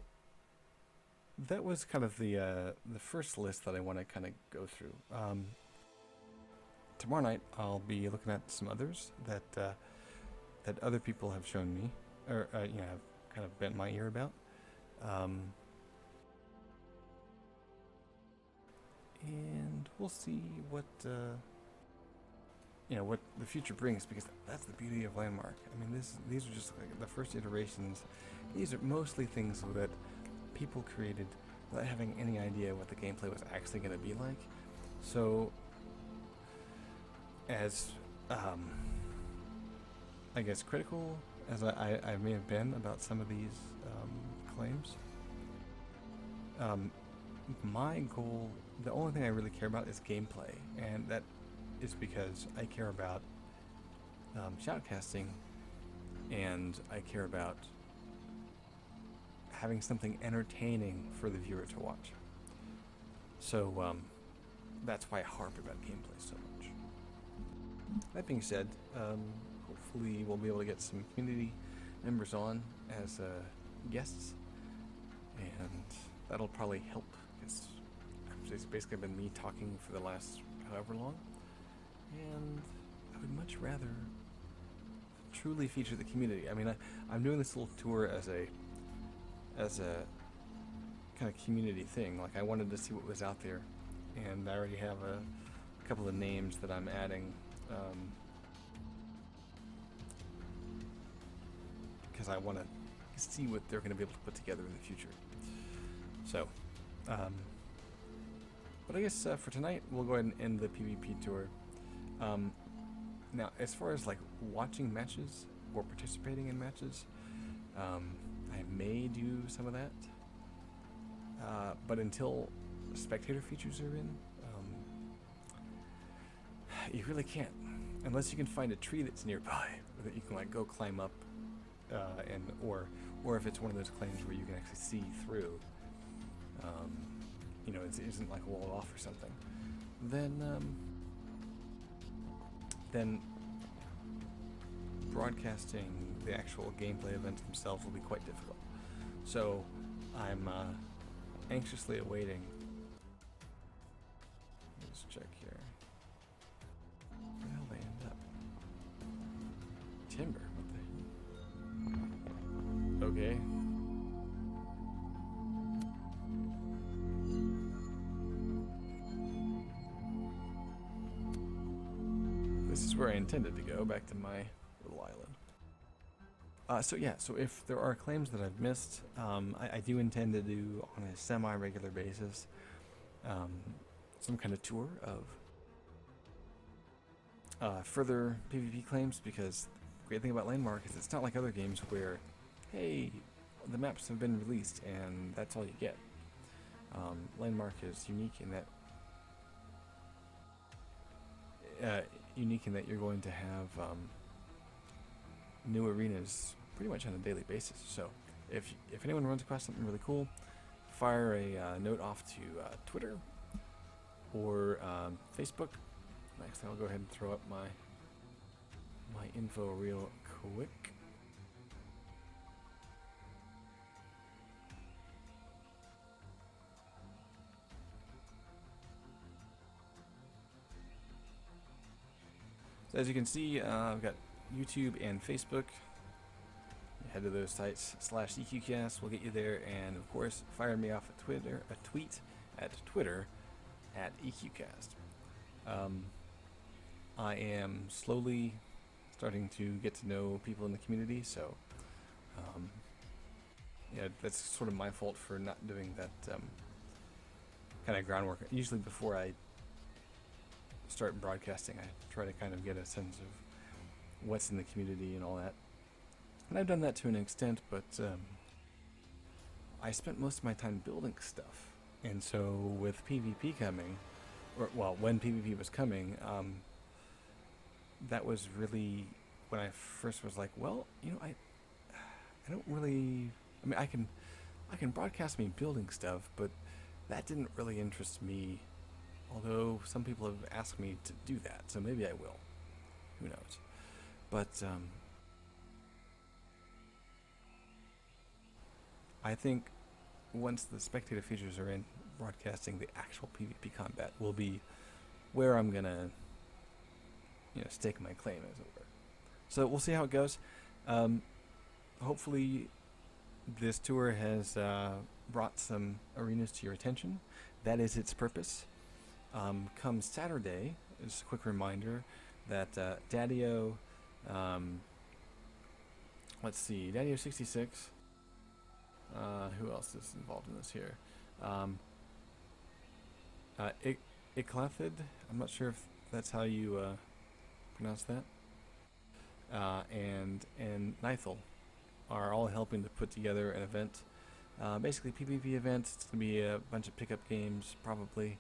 [SPEAKER 2] that was kind of the first list that I want to kind of go through. Tomorrow night, I'll be looking at some others that, that other people have shown me, or, you know, have kind of bent my ear about. And we'll see what you know, what the future brings, because that's the beauty of Landmark. I mean, these are just like the first iterations. These are mostly things that people created without having any idea what the gameplay was actually going to be like. So, as I guess critical as I may have been about some of these claims, my goal, the only thing I really care about is gameplay, and that is because I care about shoutcasting, and I care about having something entertaining for the viewer to watch. So that's why I harp about gameplay so much. That being said, hopefully we'll be able to get some community members on as guests, and that'll probably help. It's basically been me talking for the last however long, and I would much rather truly feature the community. I mean, I'm doing this little tour as a kind of community thing. Like, I wanted to see what was out there, and I already have a couple of names that I'm adding, because I want to see what they're going to be able to put together in the future. So, but I guess for tonight, we'll go ahead and end the PvP tour. Now, as far as like watching matches or participating in matches, I may do some of that. But until spectator features are in, you really can't, unless you can find a tree that's nearby that you can like go climb up, and or if it's one of those claims where you can actually see through. You know, it isn't like walled off or something. Then broadcasting the actual gameplay events themselves will be quite difficult. So I'm anxiously awaiting. Let's check here. Where the hell they end up? Timber. What the hell? Okay. This is where I intended to go, back to my little island. So if there are claims that I've missed, I do intend to do on a semi-regular basis some kind of tour of further PvP claims, because the great thing about Landmark is it's not like other games where, hey, the maps have been released and that's all you get. Landmark is unique in that you're going to have new arenas pretty much on a daily basis. So if anyone runs across something really cool, fire a note off to Twitter or Facebook. Next, I'll go ahead and throw up my info real quick. So as you can see, I've got YouTube and Facebook. Head to those sites /EQcast will get you there, and of course, fire me off a tweet at Twitter at EQcast. I am slowly starting to get to know people in the community, so yeah, that's sort of my fault for not doing that kind of groundwork. Usually before I start broadcasting, I try to kind of get a sense of what's in the community and all that. And I've done that to an extent, but I spent most of my time building stuff. And so with PvP coming, or well, when PvP was coming, that was really when I first was like, well, you know, I don't really. I mean, I can broadcast me building stuff, but that didn't really interest me. Although some people have asked me to do that, so maybe I will. Who knows? But I think once the spectator features are in, broadcasting the actual PvP combat will be where I'm gonna, stake my claim, as it were. So we'll see how it goes. Hopefully, this tour has brought some arenas to your attention. That is its purpose. Come Saturday, just a quick reminder that Daddio, let's see, Daddio66. Who else is involved in this here? Iclathid, I'm not sure if that's how you pronounce that. And Nithal are all helping to put together an event. Basically PvP event. It's going to be a bunch of pickup games, probably.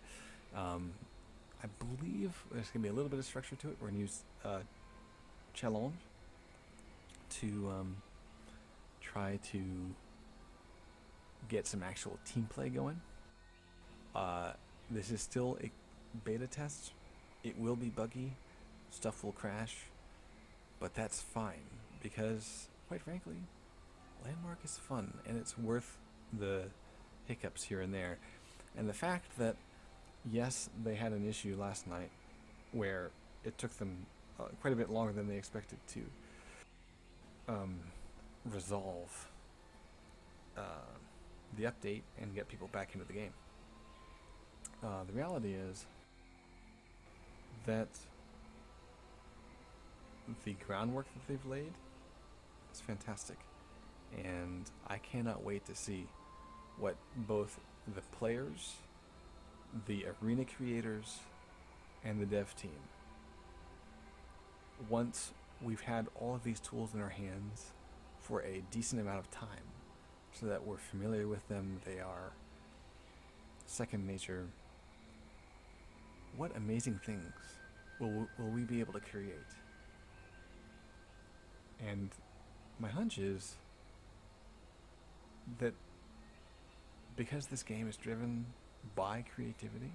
[SPEAKER 2] I believe there's going to be a little bit of structure to it. We're going to use Challenge to try to get some actual team play going. This is still a beta test. It will be buggy. Stuff will crash. But that's fine, because, quite frankly, Landmark is fun, and it's worth the hiccups here and there. And the fact that, yes, they had an issue last night where it took them quite a bit longer than they expected to resolve the update and get people back into the game. The reality is that the groundwork that they've laid is fantastic, and I cannot wait to see what both the players, the arena creators, and the dev team, once we've had all of these tools in our hands for a decent amount of time, so that we're familiar with them, they are second nature, what amazing things will we be able to create? And my hunch is that because this game is driven by creativity,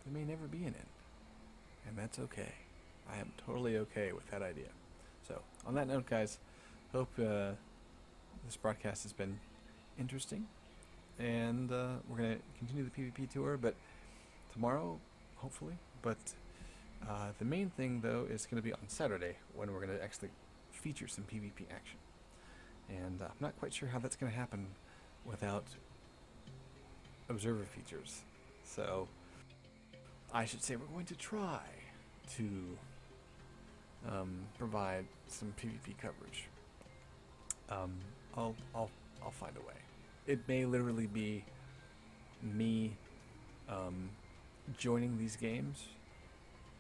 [SPEAKER 2] there may never be an end. And that's okay. I am totally okay with that idea. So, on that note, guys, hope this broadcast has been interesting. And we're going to continue the PvP tour, but tomorrow, hopefully. But the main thing, though, is going to be on Saturday, when we're going to actually feature some PvP action. And I'm not quite sure how that's going to happen without observer features. So I should say we're going to try to provide some PvP coverage. I'll find a way. It may literally be me joining these games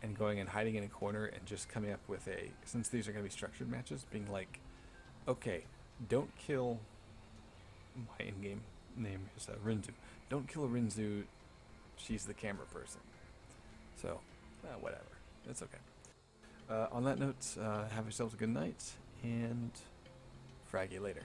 [SPEAKER 2] and going and hiding in a corner and just coming up with since these are going to be structured matches, being like, okay, don't kill, my in-game name is Rinzu, don't kill Rinzu, she's the camera person. So, whatever, it's okay. On that note, have yourselves a good night, and frag you later.